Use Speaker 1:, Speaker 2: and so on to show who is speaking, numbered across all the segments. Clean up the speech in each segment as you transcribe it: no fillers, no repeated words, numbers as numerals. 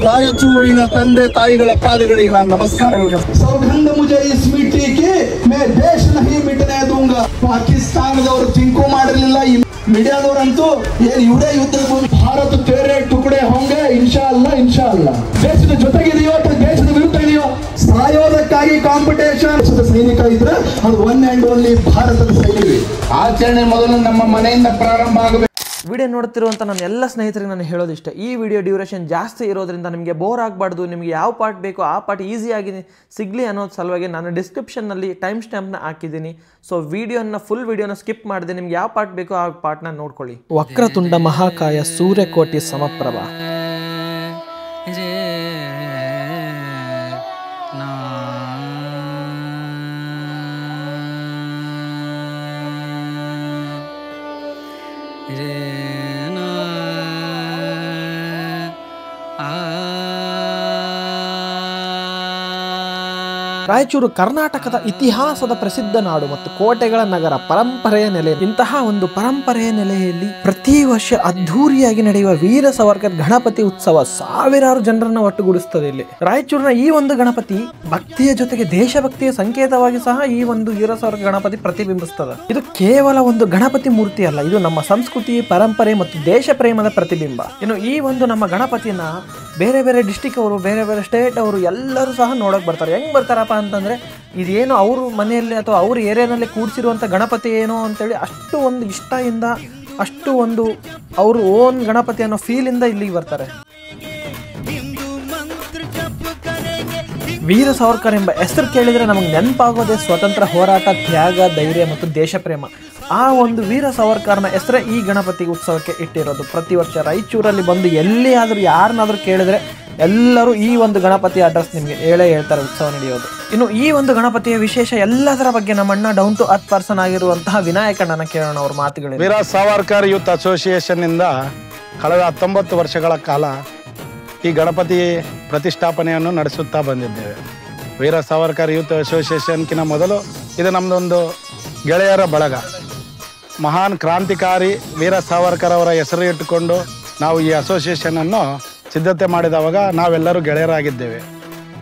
Speaker 1: ರಾಯಚೂರಿನ ತಂದೆ ತಾಯಿಗಳ ಪಾದಗಳಿಗೆ ನಾನು ನಮಸ್ಕಾರಗಳು.
Speaker 2: सौगंध मुझे इस मिट्टी की, मैं देश नहीं मिटने दूंगा. ಪಾಕಿಸ್ತಾನದವರು ತಿಂಕು ಮಾಡಿರಲಿಲ್ಲ, ಮೀಡಿಯಾದವರಂತೂ ಇವರೇ ಯುದ್ಧದ ಭೂಮಿ. ಭಾರತ ತೇರೆ ಟುಕಡೆ ಹೋಂಗೆ ಇನ್ಶಾ ಅಲ್ಲಾ. ದೇಶದ ಜೊತೆಗಿದೆಯೋ ಅಥವಾ ದೇಶದ ವಿರುದ್ಧ ಇದೆಯೋ, ಸಾಯೋದಕ್ಕಾಗಿ ಕಾಂಪಿಟೇಷನ್. ಸೈನಿಕ ಇದ್ರೆ ಅದು ಒನ್ ಅಂಡ್ ಓನ್ಲಿ ಭಾರತದ ಸೈನಿಕ.
Speaker 1: ಆಚರಣೆ ಮೊದಲು ನಮ್ಮ ಮನೆಯಿಂದ ಪ್ರಾರಂಭ ಆಗಬೇಕು.
Speaker 3: ವಿಡಿಯೋ ನೋಡ್ತಿರುವಂಥ ನನ್ನ ಎಲ್ಲ ಸ್ನೇಹಿತರಿಗೆ ನಾನು ಹೇಳೋದಿಷ್ಟ, ಈ ವಿಡಿಯೋ ಡ್ಯೂರೇಷನ್ ಜಾಸ್ತಿ ಇರೋದ್ರಿಂದ ನಿಮಗೆ ಬೋರ್ ಆಗಬಾರ್ದು, ನಿಮಗೆ ಯಾವ ಪಾರ್ಟ್ ಬೇಕೋ ಆ ಪಾರ್ಟ್ ಈಸಿಯಾಗಿ ಸಿಗಲಿ ಅನ್ನೋದು ಸಲುವಾಗಿ ನಾನು ಡಿಸ್ಕ್ರಿಪ್ಷನ್ನಲ್ಲಿ ಟೈಮ್ ಸ್ಟ್ಯಾಂಪ್ನ ಹಾಕಿದ್ದೀನಿ. ಸೊ ಫುಲ್ ವಿಡಿಯೋನ ಸ್ಕಿಪ್ ಮಾಡಿದೆ, ನಿಮ್ಗೆ ಯಾವ ಪಾರ್ಟ್ ಬೇಕೋ ಆ ಪಾರ್ಟ್ನ ನೋಡ್ಕೊಳ್ಳಿ. ವಕ್ರತುಂಡ ಮಹಾಕಾಯ ಸೂರ್ಯಕೋಟಿ ಸಮಪ್ರಭ. ರಾಯಚೂರು ಕರ್ನಾಟಕದ ಇತಿಹಾಸದ ಪ್ರಸಿದ್ಧ ನಾಡು ಮತ್ತು ಕೋಟೆಗಳ ನಗರ, ಪರಂಪರೆಯ ನೆಲೆ. ಇಂತಹ ಒಂದು ಪರಂಪರೆಯ ನೆಲೆಯಲ್ಲಿ ಪ್ರತಿ ವರ್ಷ ಅದ್ಧೂರಿಯಾಗಿ ನಡೆಯುವ ವೀರ ಸಾವರ್ಕರ್ ಗಣಪತಿ ಉತ್ಸವ ಸಾವಿರಾರು ಜನರನ್ನು ಒಟ್ಟುಗೂಡಿಸುತ್ತದೆ. ಇಲ್ಲಿ ರಾಯಚೂರಿನ ಈ ಒಂದು ಗಣಪತಿ ಭಕ್ತಿಯ ಜೊತೆಗೆ ದೇಶಭಕ್ತಿಯ ಸಂಕೇತವಾಗಿ ಸಹ ಈ ಒಂದು ವೀರ ಸಾವರ್ಕರ್ ಗಣಪತಿ ಪ್ರತಿಬಿಂಬಿಸುತ್ತದೆ. ಇದು ಕೇವಲ ಒಂದು ಗಣಪತಿ ಮೂರ್ತಿ ಅಲ್ಲ, ಇದು ನಮ್ಮ ಸಂಸ್ಕೃತಿ, ಪರಂಪರೆ ಮತ್ತು ದೇಶ ಪ್ರೇಮದ ಪ್ರತಿಬಿಂಬ. ಇನ್ನು ಈ ಒಂದು ನಮ್ಮ ಗಣಪತಿಯನ್ನ ಬೇರೆ ಬೇರೆ ಡಿಸ್ಟಿಕ್ ಅವರು, ಬೇರೆ ಬೇರೆ ಸ್ಟೇಟ್ ಅವರು ಎಲ್ಲರೂ ಸಹ ನೋಡಕ್ ಬರ್ತಾರೆ. ಹೆಂಗ್ ಬರ್ತಾರಪ್ಪ ಅಂತಂದ್ರೆ, ಇದೇನು ಅವ್ರ ಮನೆಯಲ್ಲಿ ಅಥವಾ ಅವ್ರ ಏರಿಯಾನಲ್ಲಿ ಕೂಡಿಸಿರುವಂಥ ಗಣಪತಿ ಏನೋ ಅಂತೇಳಿ ಅಷ್ಟು ಒಂದು ಇಷ್ಟದಿಂದ, ಅಷ್ಟು ಒಂದು ಅವರು ಓನ್ ಗಣಪತಿ ಅನ್ನೋ ಫೀಲಿಂದ ಇಲ್ಲಿಗೆ ಬರ್ತಾರೆ. ವೀರ ಸಾವರ್ಕರ್ ಎಂಬ ಹೆಸರು ಕೇಳಿದರೆ ನಮಗೆ ನೆನಪಾಗೋದೇ ಸ್ವತಂತ್ರ ಹೋರಾಟ, ತ್ಯಾಗ, ಧೈರ್ಯ ಮತ್ತು ದೇಶ ಪ್ರೇಮ. ಆ ಒಂದು ವೀರ ಸಾವರ್ಕರ್ನ ಹೆಸರೇ ಈ ಗಣಪತಿ ಉತ್ಸವಕ್ಕೆ ಇಟ್ಟಿರೋದು. ಪ್ರತಿ ವರ್ಷ ರಾಯಚೂರಲ್ಲಿ ಬಂದು ಎಲ್ಲಿಯಾದರೂ ಯಾರನ್ನಾದರೂ ಕೇಳಿದರೆ ಎಲ್ಲರೂ ಈ ಒಂದು ಗಣಪತಿ ಅಡ್ರೆಸ್ ನಿಮಗೆ ಹೇಳ್ತಾರೆ ಉತ್ಸವ ನಡೆಯೋದು. ಇನ್ನು ಈ ಒಂದು ಗಣಪತಿಯ ವಿಶೇಷ ಎಲ್ಲದರ ಬಗ್ಗೆ ನಮ್ಮಣ್ಣ ಡೌನ್ ಟು ಅರ್ತ್ ಪರ್ಸನ್ ಆಗಿರುವಂತಹ ವಿನಾಯಕಣ್ಣನ ಕೇಳೋಣ ಅವ್ರ ಮಾತುಗಳು.
Speaker 4: ವೀರ ಸಾವರ್ಕರ್ ಯೂತ್ ಅಸೋಸಿಯೇಷನ್ ಇಂದ ಕಳೆದ 19 ವರ್ಷಗಳ ಕಾಲ ಈ ಗಣಪತಿ ಪ್ರತಿಷ್ಠಾಪನೆಯನ್ನು ನಡೆಸುತ್ತಾ ಬಂದಿದ್ದೇವೆ. ವೀರ ಸಾವರ್ಕರ್ ಯೂತ್ ಅಸೋಸಿಯೇಷನ್ಕಿಂತ ಮೊದಲು ಇದು ನಮ್ಮದೊಂದು ಗೆಳೆಯರ ಬಳಗ. ಮಹಾನ್ ಕ್ರಾಂತಿಕಾರಿ ವೀರ ಸಾವರ್ಕರ್ ಅವರ ಹೆಸರು ಇಟ್ಟುಕೊಂಡು ನಾವು ಈ ಅಸೋಸಿಯೇಷನನ್ನು ಸಿದ್ಧತೆ ಮಾಡಿದವಾಗ ನಾವೆಲ್ಲರೂ ಗೆಳೆಯರಾಗಿದ್ದೇವೆ.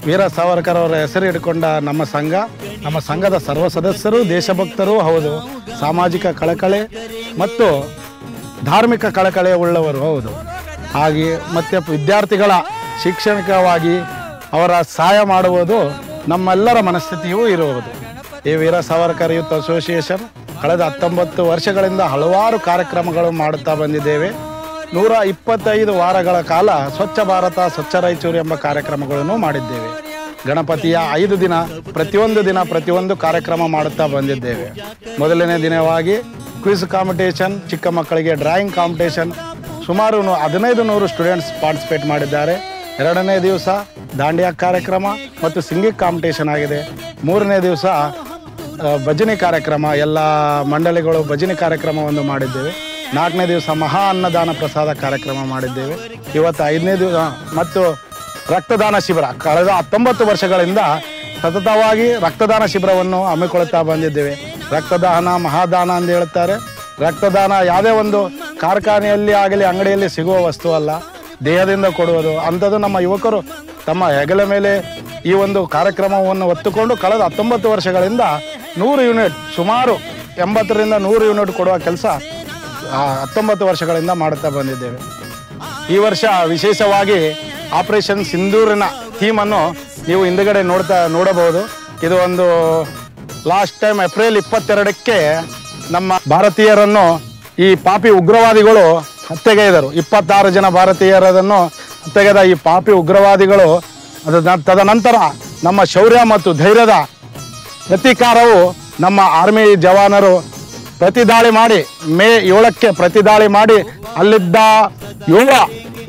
Speaker 4: ವೀರ ಸಾವರ್ಕರ್ ಅವರ ಹೆಸರು ಇಟ್ಕೊಂಡ ನಮ್ಮ ಸಂಘದ ಸರ್ವ ಸದಸ್ಯರು ದೇಶಭಕ್ತರೂ ಹೌದು, ಸಾಮಾಜಿಕ ಕಳಕಳೆ ಮತ್ತು ಧಾರ್ಮಿಕ ಕಳಕಳೆ ಉಳ್ಳವರು ಹೌದು. ಹಾಗೆ ಮತ್ತು ವಿದ್ಯಾರ್ಥಿಗಳ ಶಿಕ್ಷಣಿಕವಾಗಿ ಅವರ ಸಹಾಯ ಮಾಡುವುದು ನಮ್ಮೆಲ್ಲರ ಮನಸ್ಥಿತಿಯೂ ಇರುವುದು. ಈ ವೀರ ಸಾವರ್ಕರ್ ಯೂತ್ ಅಸೋಸಿಯೇಷನ್ ಕಳೆದ 19 ವರ್ಷಗಳಿಂದ ಹಲವಾರು ಕಾರ್ಯಕ್ರಮಗಳು ಮಾಡುತ್ತಾ ಬಂದಿದ್ದೇವೆ. 125 ವಾರಗಳ ಕಾಲ ಸ್ವಚ್ಛ ಭಾರತ ಸ್ವಚ್ಛ ರಾಯಚೂರು ಎಂಬ ಕಾರ್ಯಕ್ರಮಗಳನ್ನು ಮಾಡಿದ್ದೇವೆ. ಗಣಪತಿಯ 5 ದಿನ ಪ್ರತಿಯೊಂದು ಕಾರ್ಯಕ್ರಮ ಮಾಡುತ್ತಾ ಬಂದಿದ್ದೇವೆ. ಮೊದಲನೇ ದಿನವಾಗಿ ಕ್ವಿಜ್ ಕಾಂಪಿಟೇಷನ್, ಚಿಕ್ಕ ಮಕ್ಕಳಿಗೆ ಡ್ರಾಯಿಂಗ್ ಕಾಂಪಿಟೇಷನ್, ಸುಮಾರು 1500 ಸ್ಟೂಡೆಂಟ್ಸ್ ಪಾರ್ಟಿಸಿಪೇಟ್ ಮಾಡಿದ್ದಾರೆ. 2ನೇ ದಿವಸ ದಾಂಡಿಯಾ ಕಾರ್ಯಕ್ರಮ ಮತ್ತು ಸಿಂಗಿಂಗ್ ಕಾಂಪಿಟೇಷನ್ ಆಗಿದೆ. 3ನೇ ದಿವಸ ಭಜನೆ ಕಾರ್ಯಕ್ರಮ, ಎಲ್ಲ ಮಂಡಳಿಗಳು ಭಜನೆ ಕಾರ್ಯಕ್ರಮವನ್ನು ಮಾಡಿದ್ದೇವೆ. 4ನೇ ದಿವಸ ಮಹಾ ಅನ್ನದಾನ ಪ್ರಸಾದ ಕಾರ್ಯಕ್ರಮ ಮಾಡಿದ್ದೇವೆ. ಇವತ್ತು 5ನೇ ದಿವಸ ಮತ್ತು ರಕ್ತದಾನ ಶಿಬಿರ. ಕಳೆದ 19 ವರ್ಷಗಳಿಂದ ಸತತವಾಗಿ ರಕ್ತದಾನ ಶಿಬಿರವನ್ನು ಹಮ್ಮಿಕೊಳ್ಳುತ್ತಾ ಬಂದಿದ್ದೇವೆ. ರಕ್ತದಾನ ಮಹಾದಾನ ಎಂದು ಹೇಳುತ್ತಾರೆ. ರಕ್ತದಾನ ಯಾವುದೇ ಒಂದು ಕಾರ್ಖಾನೆಯಲ್ಲಿ ಆಗಲಿ ಅಂಗಡಿಯಲ್ಲಿ ಸಿಗುವ ವಸ್ತು ಅಲ್ಲ, ದೇಹದಿಂದ ಕೊಡುವುದು. ಅಂಥದ್ದು ನಮ್ಮ ಯುವಕರು ತಮ್ಮ ಹೆಗಲ ಮೇಲೆ ಈ ಒಂದು ಕಾರ್ಯಕ್ರಮವನ್ನು ಹೊತ್ತುಕೊಂಡು ಕಳೆದ 19 ವರ್ಷಗಳಿಂದ 100 ಯೂನಿಟ್, ಸುಮಾರು 80ರಿಂದ 100 ಯೂನಿಟ್ ಕೊಡುವ ಕೆಲಸ 19 ವರ್ಷಗಳಿಂದ ಮಾಡುತ್ತಾ ಬಂದಿದ್ದೇವೆ. ಈ ವರ್ಷ ವಿಶೇಷವಾಗಿ ಆಪರೇಷನ್ ಸಿಂಧೂರಿನ ಥೀಮನ್ನು ನೀವು ಹಿಂದುಗಡೆ ನೋಡಬಹುದು. ಇದು ಒಂದು ಲಾಸ್ಟ್ ಟೈಮ್ ಏಪ್ರಿಲ್ 22ಕ್ಕೆ ನಮ್ಮ ಭಾರತೀಯರನ್ನು ಈ ಪಾಪಿ ಉಗ್ರವಾದಿಗಳು ಹತ್ಯೆಗೈದರು. 26 ಜನ ಭಾರತೀಯರನ್ನು ಹತ್ಯೆಗೈದ ಈ ಪಾಪಿ ಉಗ್ರವಾದಿಗಳು ತದನಂತರ ನಮ್ಮ ಶೌರ್ಯ ಮತ್ತು ಧೈರ್ಯದ ಪ್ರತೀಕಾರವು ನಮ್ಮ ಆರ್ಮಿ ಜವಾನರು ಪ್ರತಿದಾಳಿ ಮಾಡಿ ಮೇ 7ಕ್ಕೆ ಪ್ರತಿದಾಳಿ ಮಾಡಿ ಅಲ್ಲಿದ್ದ 7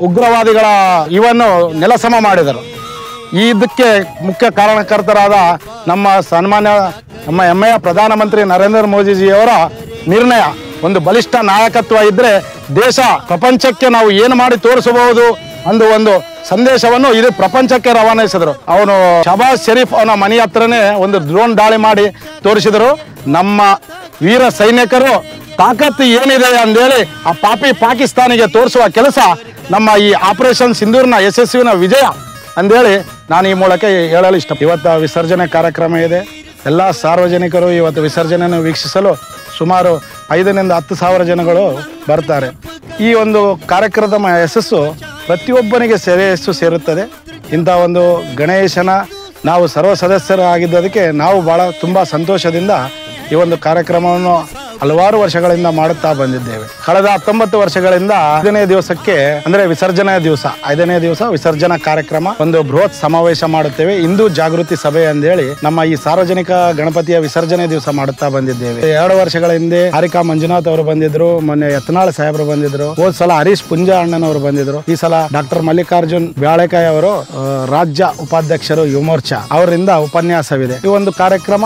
Speaker 4: ಉಗ್ರವಾದಿಗಳ ಇವನ್ನು ನೆಲಸಮ ಮಾಡಿದರು. ಇದಕ್ಕೆ ಮುಖ್ಯ ಕಾರಣಕರ್ತರಾದ ನಮ್ಮ ಹೆಮ್ಮೆಯ ಪ್ರಧಾನಮಂತ್ರಿ ನರೇಂದ್ರ ಮೋದಿಜಿಯವರ ನಿರ್ಣಯ, ಒಂದು ಬಲಿಷ್ಠ ನಾಯಕತ್ವ ಇದ್ದರೆ ದೇಶ ಪ್ರಪಂಚಕ್ಕೆ ನಾವು ಏನು ಮಾಡಿ ತೋರಿಸಬಹುದು ಅಂದು ಒಂದು ಸಂದೇಶವನ್ನು ಇದು ಪ್ರಪಂಚಕ್ಕೆ ರವಾನಿಸಿದರು. ಅವನು ಶಹಬಾಜ್ ಶರೀಫ್ ಅವನ ಮನೆ ಹತ್ರನೇ ಒಂದು ಡ್ರೋನ್ ದಾಳಿ ಮಾಡಿ ತೋರಿಸಿದರು. ನಮ್ಮ ವೀರ ಸೈನಿಕರು ತಾಕತ್ತು ಏನಿದೆ ಅಂದೇಳಿ ಆ ಪಾಕಿಸ್ತಾನಿಗೆ ತೋರಿಸುವ ಕೆಲಸ ನಮ್ಮ ಈ ಆಪರೇಷನ್ ಸಿಂಧೂರ್ನ ಯಶಸ್ವಿನ ವಿಜಯ ಅಂದೇಳಿ ನಾನು ಈ ಮೂಲಕ ಹೇಳಲು ಇಷ್ಟ. ಇವತ್ತು ವಿಸರ್ಜನೆ ಕಾರ್ಯಕ್ರಮ ಇದೆ. ಎಲ್ಲ ಸಾರ್ವಜನಿಕರು ಇವತ್ತು ವಿಸರ್ಜನೆಯನ್ನು ವೀಕ್ಷಿಸಲು ಸುಮಾರು 5,000 to 10,000 ಜನಗಳು ಬರ್ತಾರೆ. ಈ ಒಂದು ಕಾರ್ಯಕ್ರಮದ ಯಶಸ್ಸು ಪ್ರತಿಯೊಬ್ಬನಿಗೆ ಸೇರುತ್ತದೆ. ಇಂಥ ಒಂದು ಗಣೇಶನ ನಾವು ಸರ್ವ ಸದಸ್ಯರಾಗಿದ್ದದಕ್ಕೆ ನಾವು ತುಂಬ ಸಂತೋಷದಿಂದ ಈ ಒಂದು ಕಾರ್ಯಕ್ರಮವನ್ನು ಹಲವಾರು ವರ್ಷಗಳಿಂದ ಮಾಡುತ್ತಾ ಬಂದಿದ್ದೇವೆ. ಕಳೆದ 19 ವರ್ಷಗಳಿಂದ 5ನೇ ದಿವಸಕ್ಕೆ ಅಂದ್ರೆ ವಿಸರ್ಜನೆಯ ದಿವಸ 5ನೇ ದಿವಸ ವಿಸರ್ಜನಾ ಕಾರ್ಯಕ್ರಮ ಒಂದು ಬೃಹತ್ ಸಮಾವೇಶ ಮಾಡುತ್ತೇವೆ. ಹಿಂದೂ ಜಾಗೃತಿ ಸಭೆ ಅಂತೇಳಿ ನಮ್ಮ ಈ ಸಾರ್ವಜನಿಕ ಗಣಪತಿಯ ವಿಸರ್ಜನೆ ದಿವಸ ಮಾಡುತ್ತಾ ಬಂದಿದ್ದೇವೆ. 2 ವರ್ಷಗಳ ಹಿಂದೆ ಹಾರಿಕಾ ಮಂಜುನಾಥ್ ಅವರು ಬಂದಿದ್ರು, ಮೊನ್ನೆ ಯತ್ನಾಳ್ ಸಾಹೇಬರು ಬಂದಿದ್ರು, ಹೋದ್ ಸಲ ಹರೀಶ್ ಪುಂಜ ಅಣ್ಣನವರು ಬಂದಿದ್ರು, ಈ ಸಲ ಡಾಕ್ಟರ್ ಮಲ್ಲಿಕಾರ್ಜುನ್ ಬ್ಯಾಳೆಕಾಯಿ ಅವರು ರಾಜ್ಯ ಉಪಾಧ್ಯಕ್ಷರು ಯುವ ಮೋರ್ಚಾ ಅವರಿಂದ ಉಪನ್ಯಾಸವಿದೆ. ಈ ಒಂದು ಕಾರ್ಯಕ್ರಮ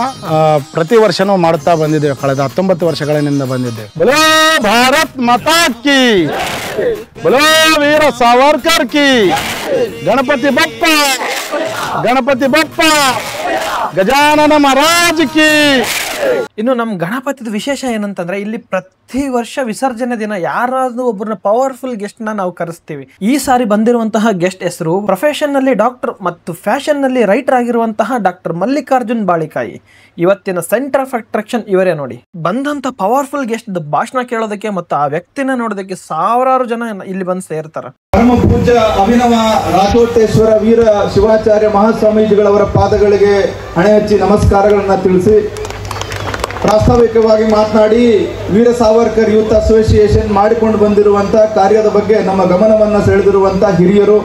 Speaker 4: ಪ್ರತಿ ವರ್ಷನೂ ಮಾಡುತ್ತಾ ಬಂದಿದ್ದೇವೆ. ಕಳೆದ 19 ವರ್ಷಗಳಿಂದ ಬಂದಿದ್ದೇವೆ. ಬಲೋ ಭಾರತ್ ಮಾತಾ ಕಿ, ಬಲೋ ವೀರ ಸಾವರ್ಕರ್ ಕಿ, ಗಣಪತಿ ಬಪ್ಪ, ಗಣಪತಿ ಬಪ್ಪ, ಗಜಾನನ ಮಹಾರಾಜ್ ಕಿ.
Speaker 3: ಇನ್ನು ನಮ್ಮ ಗಣಪತಿದ ವಿಶೇಷ ಏನಂತಂದ್ರೆ ಇಲ್ಲಿ ಪ್ರತಿ ವರ್ಷ ವಿಸರ್ಜನೆ ದಿನ ಯಾರಾದ್ರೂ ಒಬ್ಬರನ್ನ ಪವರ್ಫುಲ್ ಗೆಸ್ಟ್ ನಾವು ಕರೆಸ್ತೀವಿ. ಈ ಸಾರಿ ಬಂದಿರುವಂತಹ ಗೆಸ್ಟ್ ಹೆಸರು ಪ್ರೊಫೆಷನ್ ನಲ್ಲಿ ಡಾಕ್ಟರ್ ಮತ್ತು ಫ್ಯಾಷನ್ ನಲ್ಲಿ ರೈಟರ್ ಆಗಿರುವಂತಹ ಡಾಕ್ಟರ್ ಮಲ್ಲಿಕಾರ್ಜುನ್ ಬಾಳಿಕಾಯಿ. ಇವತ್ತಿನ ಸೆಂಟರ್ ಆಫ್ ಅಟ್ರಾಕ್ಷನ್ ಇವರೇ ನೋಡಿ. ಬಂದಂತ ಪವರ್ಫುಲ್ ಗೆಸ್ಟ್ ಭಾಷಣ ಕೇಳೋದಕ್ಕೆ ಮತ್ತು ಆ ವ್ಯಕ್ತಿನ ನೋಡೋದಕ್ಕೆ ಸಾವಿರಾರು ಜನ ಇಲ್ಲಿ ಬಂದು ಸೇರ್ತಾರ.
Speaker 2: ಪರಮ ಪೂಜ್ಯ ಅಭಿನವ ರಾಜೋಟೇಶ್ವರ ವೀರ ಶಿವಾಚಾರ್ಯ ಮಹಾಸ್ವಾಮೀಜಿಗಳವರ ಪಾದಗಳಿಗೆ ಹಣೆ ಹಚ್ಚಿ ನಮಸ್ಕಾರಗಳನ್ನ ತಿಳಿಸಿ ಪ್ರಾಸ್ತಾವಿಕವಾಗಿ ಮಾತನಾಡಿ ವೀರ ಸಾವರ್ಕರ್ ಯೂತ್ ಅಸೋಸಿಯೇಷನ್ ಮಾಡಿಕೊಂಡು ಬಂದಿರುವಂಥ ಕಾರ್ಯದ ಬಗ್ಗೆ ನಮ್ಮ ಗಮನವನ್ನು ಸೆಳೆದಿರುವಂಥ ಹಿರಿಯರು,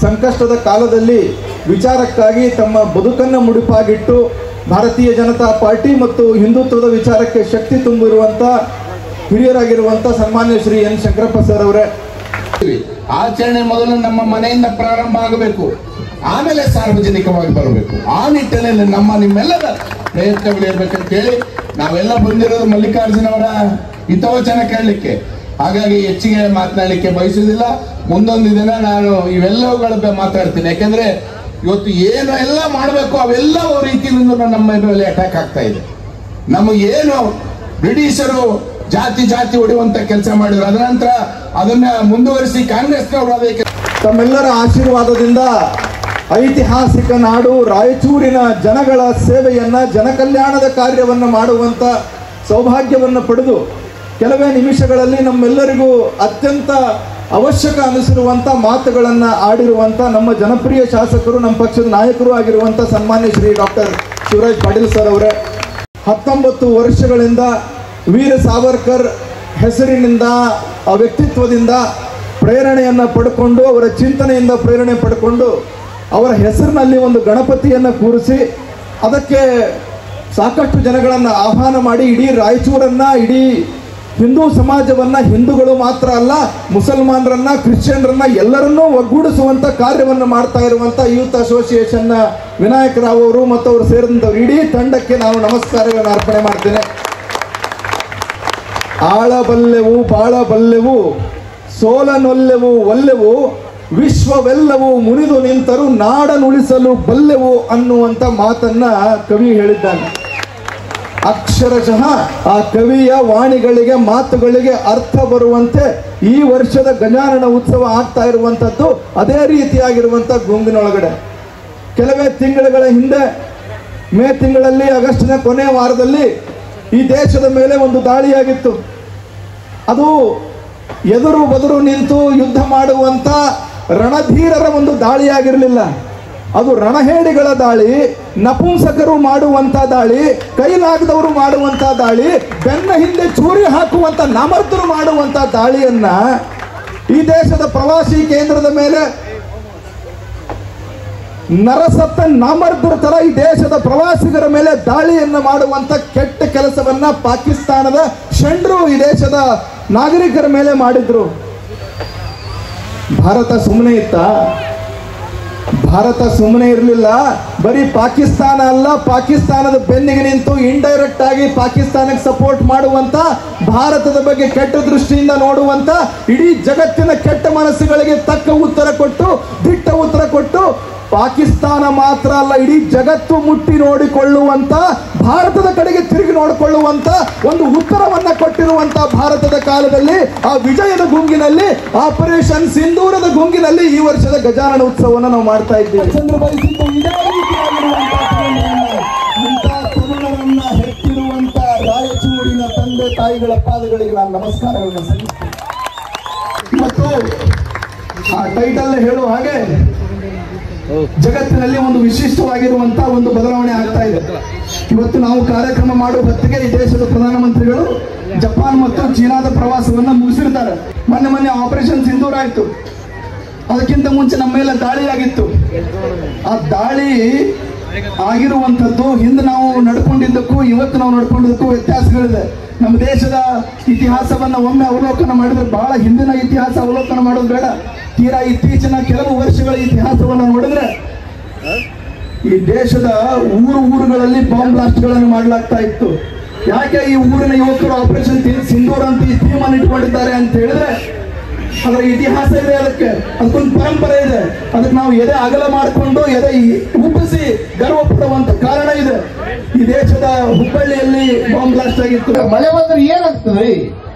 Speaker 2: ಸಂಕಷ್ಟದ ಕಾಲದಲ್ಲಿ ವಿಚಾರಕ್ಕಾಗಿ ತಮ್ಮ ಬದುಕನ್ನು ಮುಡಿಪಾಗಿಟ್ಟು ಭಾರತೀಯ ಜನತಾ ಪಾರ್ಟಿ ಮತ್ತು ಹಿಂದುತ್ವದ ವಿಚಾರಕ್ಕೆ ಶಕ್ತಿ ತುಂಬಿರುವಂಥ ಹಿರಿಯರಾಗಿರುವಂಥ ಸನ್ಮಾನ್ಯ ಶ್ರೀ ಎನ್ ಶಂಕರಪ್ಪ ಸರ್ ಅವರೇ,
Speaker 5: ಆಚರಣೆ ಮೊದಲು ನಮ್ಮ ಮನೆಯಿಂದ ಪ್ರಾರಂಭ ಆಗಬೇಕು, ಆಮೇಲೆ ಸಾರ್ವಜನಿಕವಾಗಿ ಬರಬೇಕು. ಆ ನಿಟ್ಟಿನಲ್ಲಿ ನಿಮ್ಮೆಲ್ಲರ ಪ್ರಯತ್ನಗಳಿರ್ಬೇಕಂತ ಹೇಳಿ ನಾವೆಲ್ಲ ಬಂದಿರೋದು ಮಲ್ಲಿಕಾರ್ಜುನ ಅವರ ಹಿತವಚನ ಕೇಳಲಿಕ್ಕೆ. ಹಾಗಾಗಿ ಹೆಚ್ಚಿಗೆ ಮಾತನಾಡಲಿಕ್ಕೆ ಬಯಸುವುದಿಲ್ಲ. ಮುಂದೊಂದು ದಿನ ನಾನು ಇವೆಲ್ಲವುಗಳ ಬಗ್ಗೆ ಮಾತಾಡ್ತೀನಿ. ಯಾಕೆಂದ್ರೆ ಇವತ್ತು ಏನು ಎಲ್ಲ ಮಾಡಬೇಕು ಅವೆಲ್ಲ ರೀತಿಯಿಂದ ನಮ್ಮ ಮೇಲೆ ಅಟ್ಯಾಕ್ ಆಗ್ತಾ ಇದೆ. ನಮಗೇನು ಬ್ರಿಟಿಷರು ಜಾತಿ ಹೊಡೆಯುವಂತ ಕೆಲಸ ಮಾಡಿದ್ರು, ಅದ ನಂತರ ಅದನ್ನ ಮುಂದುವರಿಸಿ ಕಾಂಗ್ರೆಸ್ನವರು ಅದಕ್ಕೆ
Speaker 2: ತಮ್ಮೆಲ್ಲರ ಆಶೀರ್ವಾದದಿಂದ ಐತಿಹಾಸಿಕ ನಾಡು ರಾಯಚೂರಿನ ಜನಗಳ ಸೇವೆಯನ್ನ, ಜನಕಲ್ಯಾಣದ ಕಾರ್ಯವನ್ನ ಮಾಡುವಂತ ಸೌಭಾಗ್ಯವನ್ನು ಪಡೆದು ಕೆಲವೇ ನಿಮಿಷಗಳಲ್ಲಿ ನಮ್ಮೆಲ್ಲರಿಗೂ ಅತ್ಯಂತ ಅವಶ್ಯಕ ಅನಿಸಿರುವಂತ ಮಾತುಗಳನ್ನ ಆಡಿರುವಂತ ನಮ್ಮ ಜನಪ್ರಿಯ ಶಾಸಕರು, ನಮ್ಮ ಪಕ್ಷದ ನಾಯಕರು ಆಗಿರುವಂತ ಸನ್ಮಾನ್ಯ ಶ್ರೀ ಡಾಕ್ಟರ್ ಶಿವರಾಜ್ ಪಾಟೀಲ್ ಸರ್ ಅವರೇ, 19 ವರ್ಷಗಳಿಂದ ವೀರ ಸಾವರ್ಕರ್ ಹೆಸರಿನಿಂದ, ಆ ವ್ಯಕ್ತಿತ್ವದಿಂದ ಪ್ರೇರಣೆಯನ್ನು ಪಡ್ಕೊಂಡು, ಅವರ ಚಿಂತನೆಯಿಂದ ಪ್ರೇರಣೆ ಪಡ್ಕೊಂಡು ಅವರ ಹೆಸರಿನಲ್ಲಿ ಒಂದು ಗಣಪತಿಯನ್ನು ಕೂರಿಸಿ ಅದಕ್ಕೆ ಸಾಕಷ್ಟು ಜನಗಳನ್ನು ಆಹ್ವಾನ ಮಾಡಿ ಇಡೀ ರಾಯಚೂರನ್ನ, ಇಡೀ ಹಿಂದೂ ಸಮಾಜವನ್ನ, ಹಿಂದೂಗಳು ಮಾತ್ರ ಅಲ್ಲ ಮುಸಲ್ಮಾನರನ್ನ, ಕ್ರಿಶ್ಚಿಯನ್ರನ್ನ ಎಲ್ಲರನ್ನೂ ಒಗ್ಗೂಡಿಸುವಂತ ಕಾರ್ಯವನ್ನು ಮಾಡ್ತಾ ಇರುವಂತ ಯೂತ್ ಅಸೋಸಿಯೇಷನ್ನ ವಿನಾಯಕ ರಾವ್ ಅವರು ಮತ್ತು ಅವರು ಸೇರಿದಂಥವ್ರು ಇಡೀ ತಂಡಕ್ಕೆ ನಾನು ನಮಸ್ಕಾರಗಳನ್ನು ಅರ್ಪಣೆ ಮಾಡ್ತೇನೆ. ಆಳಬಲ್ಲೆವು ಬಾಳಬಲ್ಲೆವು, ಸೋಲನೊಲ್ಲೆವು ಒಲ್ಲೆವು, ವಿಶ್ವವೆಲ್ಲವೂ ಮುನಿದು ನಿಂತರೂ ನಾಡನುಳಿಸಲು ಬಲ್ಲೆವು ಅನ್ನುವಂಥ ಮಾತನ್ನ ಕವಿ ಹೇಳಿದ್ದಾನೆ. ಅಕ್ಷರಶಃ ಆ ಕವಿಯ ವಾಣಿಗಳಿಗೆ, ಮಾತುಗಳಿಗೆ ಅರ್ಥ ಬರುವಂತೆ ಈ ವರ್ಷದ ಗಜಾನನ ಉತ್ಸವ ಆಗ್ತಾ ಇರುವಂಥದ್ದು ಅದೇ ರೀತಿಯಾಗಿರುವಂಥ ಗುಂಗಿನೊಳಗಡೆ. ಕೆಲವೇ ತಿಂಗಳುಗಳ ಹಿಂದೆ ಮೇ ತಿಂಗಳಲ್ಲಿ, ಆಗಸ್ಟ್ನ ಕೊನೆಯ ವಾರದಲ್ಲಿ ಈ ದೇಶದ ಮೇಲೆ ಒಂದು ದಾಳಿಯಾಗಿತ್ತು. ಅದು ಎದುರು ಬದುರು ನಿಂತು ಯುದ್ಧ ಮಾಡುವಂತ ರಣಧೀರರ ಒಂದು ದಾಳಿಯಾಗಿರಲಿಲ್ಲ. ಅದು ರಣಹೇಡಿಗಳ ದಾಳಿ, ನಪುಂಸಕರು ಮಾಡುವಂತ ದಾಳಿ, ಕೈಲಾಗದವರು ಮಾಡುವಂತ ದಾಳಿ, ಬೆನ್ನ ಹಿಂದೆ ಚೂರಿ ಹಾಕುವಂತ ನಾಮರ್ದರು ಮಾಡುವಂತ ದಾಳಿಯನ್ನ ಈ ದೇಶದ ಪ್ರವಾಸಿ ಕೇಂದ್ರದ ಮೇಲೆ ನರಸತ್ತ ನಾಮರ್ದರ ತರ ಈ ದೇಶದ ಪ್ರವಾಸಿಗರ ಮೇಲೆ ದಾಳಿಯನ್ನ ಮಾಡುವಂತ ಕೆಟ್ಟ ಕೆಲಸವನ್ನ ಪಾಕಿಸ್ತಾನದ ಷಂಡ್ರು ಈ ದೇಶದ ನಾಗರಿಕರ ಮೇಲೆ ಮಾಡಿದ್ರು. ಭಾರತ ಸುಮ್ಮನೆ ಇತ್ತ? ಭಾರತ ಸುಮ್ಮನೆ ಇರಲಿಲ್ಲ. ಬರೀ ಪಾಕಿಸ್ತಾನ ಅಲ್ಲ, ಪಾಕಿಸ್ತಾನದ ಬೆನ್ನಿಗೆ ನಿಂತು ಇಂಡೈರೆಕ್ಟ್ ಆಗಿ ಪಾಕಿಸ್ತಾನಕ್ಕೆ ಸಪೋರ್ಟ್ ಮಾಡುವಂತ, ಭಾರತದ ಬಗ್ಗೆ ಕೆಟ್ಟ ದೃಷ್ಟಿಯಿಂದ ನೋಡುವಂತ ಇಡೀ ಜಗತ್ತಿನ ಕೆಟ್ಟ ಮನಸ್ಸುಗಳಿಗೆ ತಕ್ಕ ಉತ್ತರ ಕೊಟ್ಟು, ದಿಟ್ಟ ಉತ್ತರ ಕೊಟ್ಟು ಪಾಕಿಸ್ತಾನ ಮಾತ್ರ ಅಲ್ಲ, ಇಡೀ ಜಗತ್ತು ಮುಟ್ಟಿ ನೋಡಿಕೊಳ್ಳುವಂತ, ಭಾರತದ ಕಡೆಗೆ ತಿರುಗಿ ನೋಡಿಕೊಳ್ಳುವಂತ ಒಂದು ಉತ್ತರವನ್ನ ಕೊಟ್ಟಿರುವಂತ ಭಾರತದ ಕಾಲದಲ್ಲಿ ಆ ವಿಜಯದ ಗುಂಗಿನಲ್ಲಿ, ಆಪರೇಷನ್ ಸಿಂಧೂರದ ಗುಂಗಿನಲ್ಲಿ ಈ ವರ್ಷದ ಗಜಾನನ ಉತ್ಸವವನ್ನು ನಾವು ಮಾಡ್ತಾ ಇದ್ದೀವಿ. ಚಂದ್ರ ಬಯಸಿದ್ದು ಇದೇ ಇಂಥ ತರುಣರನ್ನ ಹೆತ್ತಿರುವಂತ ರಾಯಚೂರಿನ ತಂದೆ ತಾಯಿಗಳ ಪಾದಗಳಿಗೆ ನಾನು ನಮಸ್ಕಾರಗಳನ್ನು ಸಲ್ಲಿಸ್ತೇನೆ. ಮತ್ತು ಆ ಟೈಟಲ್ ಹೇಳುವ ಹಾಗೆ ಜಗತ್ತಿನಲ್ಲಿ ಒಂದು ವಿಶಿಷ್ಟವಾಗಿರುವಂತಹ ಒಂದು ಬದಲಾವಣೆ ಆಗ್ತಾ ಇದೆ. ಇವತ್ತು ನಾವು ಕಾರ್ಯಕ್ರಮ ಮಾಡುವ ಹೊತ್ತಿಗೆ ಈ ದೇಶದ ಪ್ರಧಾನಮಂತ್ರಿಗಳು ಜಪಾನ್ ಮತ್ತು ಚೀನಾದ ಪ್ರವಾಸವನ್ನ ಮುಗಿಸಿರ್ತಾರೆ. ಮೊನ್ನೆ ಆಪರೇಷನ್ ಸಿಂಧೂರ್ ಆಯ್ತು. ಅದಕ್ಕಿಂತ ಮುಂಚೆ ನಮ್ಮ ಮೇಲೆ ದಾಳಿ ಆಗಿತ್ತು. ಆ ದಾಳಿ ಆಗಿರುವಂತದ್ದು ಹಿಂದೆ ನಾವು ನಡ್ಕೊಂಡಿದ್ದಕ್ಕೂ ಇವತ್ತು ನಾವು ನಡ್ಕೊಂಡಿದ್ದಕ್ಕೂ ವ್ಯತ್ಯಾಸಗಳಿದೆ. ನಮ್ಮ ದೇಶದ ಇತಿಹಾಸವನ್ನ ಒಮ್ಮೆ ಅವಲೋಕನ ಮಾಡಿದ್ರೆ, ಬಹಳ ಹಿಂದಿನ ಇತಿಹಾಸ ಅವಲೋಕನ ಮಾಡೋದು ಬೇಡ, ತೀರಾ ಇತ್ತೀಚಿನ ಕೆಲವು ವರ್ಷಗಳ ಇತಿಹಾಸವನ್ನು ನೋಡಿದ್ರೆ ಈ ದೇಶದ ಊರುಗಳಲ್ಲಿ ಬಾಂಬ್ ಬ್ಲಾಸ್ಟ್ಗಳನ್ನು ಮಾಡಲಾಗ್ತಾ ಇತ್ತು. ಯಾಕೆ ಈ ಊರಿನ ಯುವಕರು ಆಪರೇಷನ್ ಸಿಂಧೂರ್ ಅಂತ ಈ ಥೀಮ್ ಅನ್ನು ಇಟ್ಕೊಂಡಿದ್ದಾರೆ ಅಂತ ಹೇಳಿದ್ರೆ ಅದರ ಇತಿಹಾಸ ಇದೆ, ಅದಕ್ಕೊಂದು ಪರಂಪರೆ ಇದೆ. ಅದಕ್ಕೆ ನಾವು ಎದೆ ಅಗಲ ಮಾಡಿಕೊಂಡು ಎದೆ ಉಬ್ಬಿಸಿ ಗರ್ವ ಪಡುವಂತ ಕಾರಣ ಇದೆ. ಈ ದೇಶದ ಹುಬ್ಬಳ್ಳಿಯಲ್ಲಿ ಬಾಂಬ್ ಬ್ಲಾಸ್ಟ್ ಆಗಿತ್ತು.
Speaker 5: ಮಳೆ ಬಂದ್ರೆ ಏನಾಗ್ತದೆ?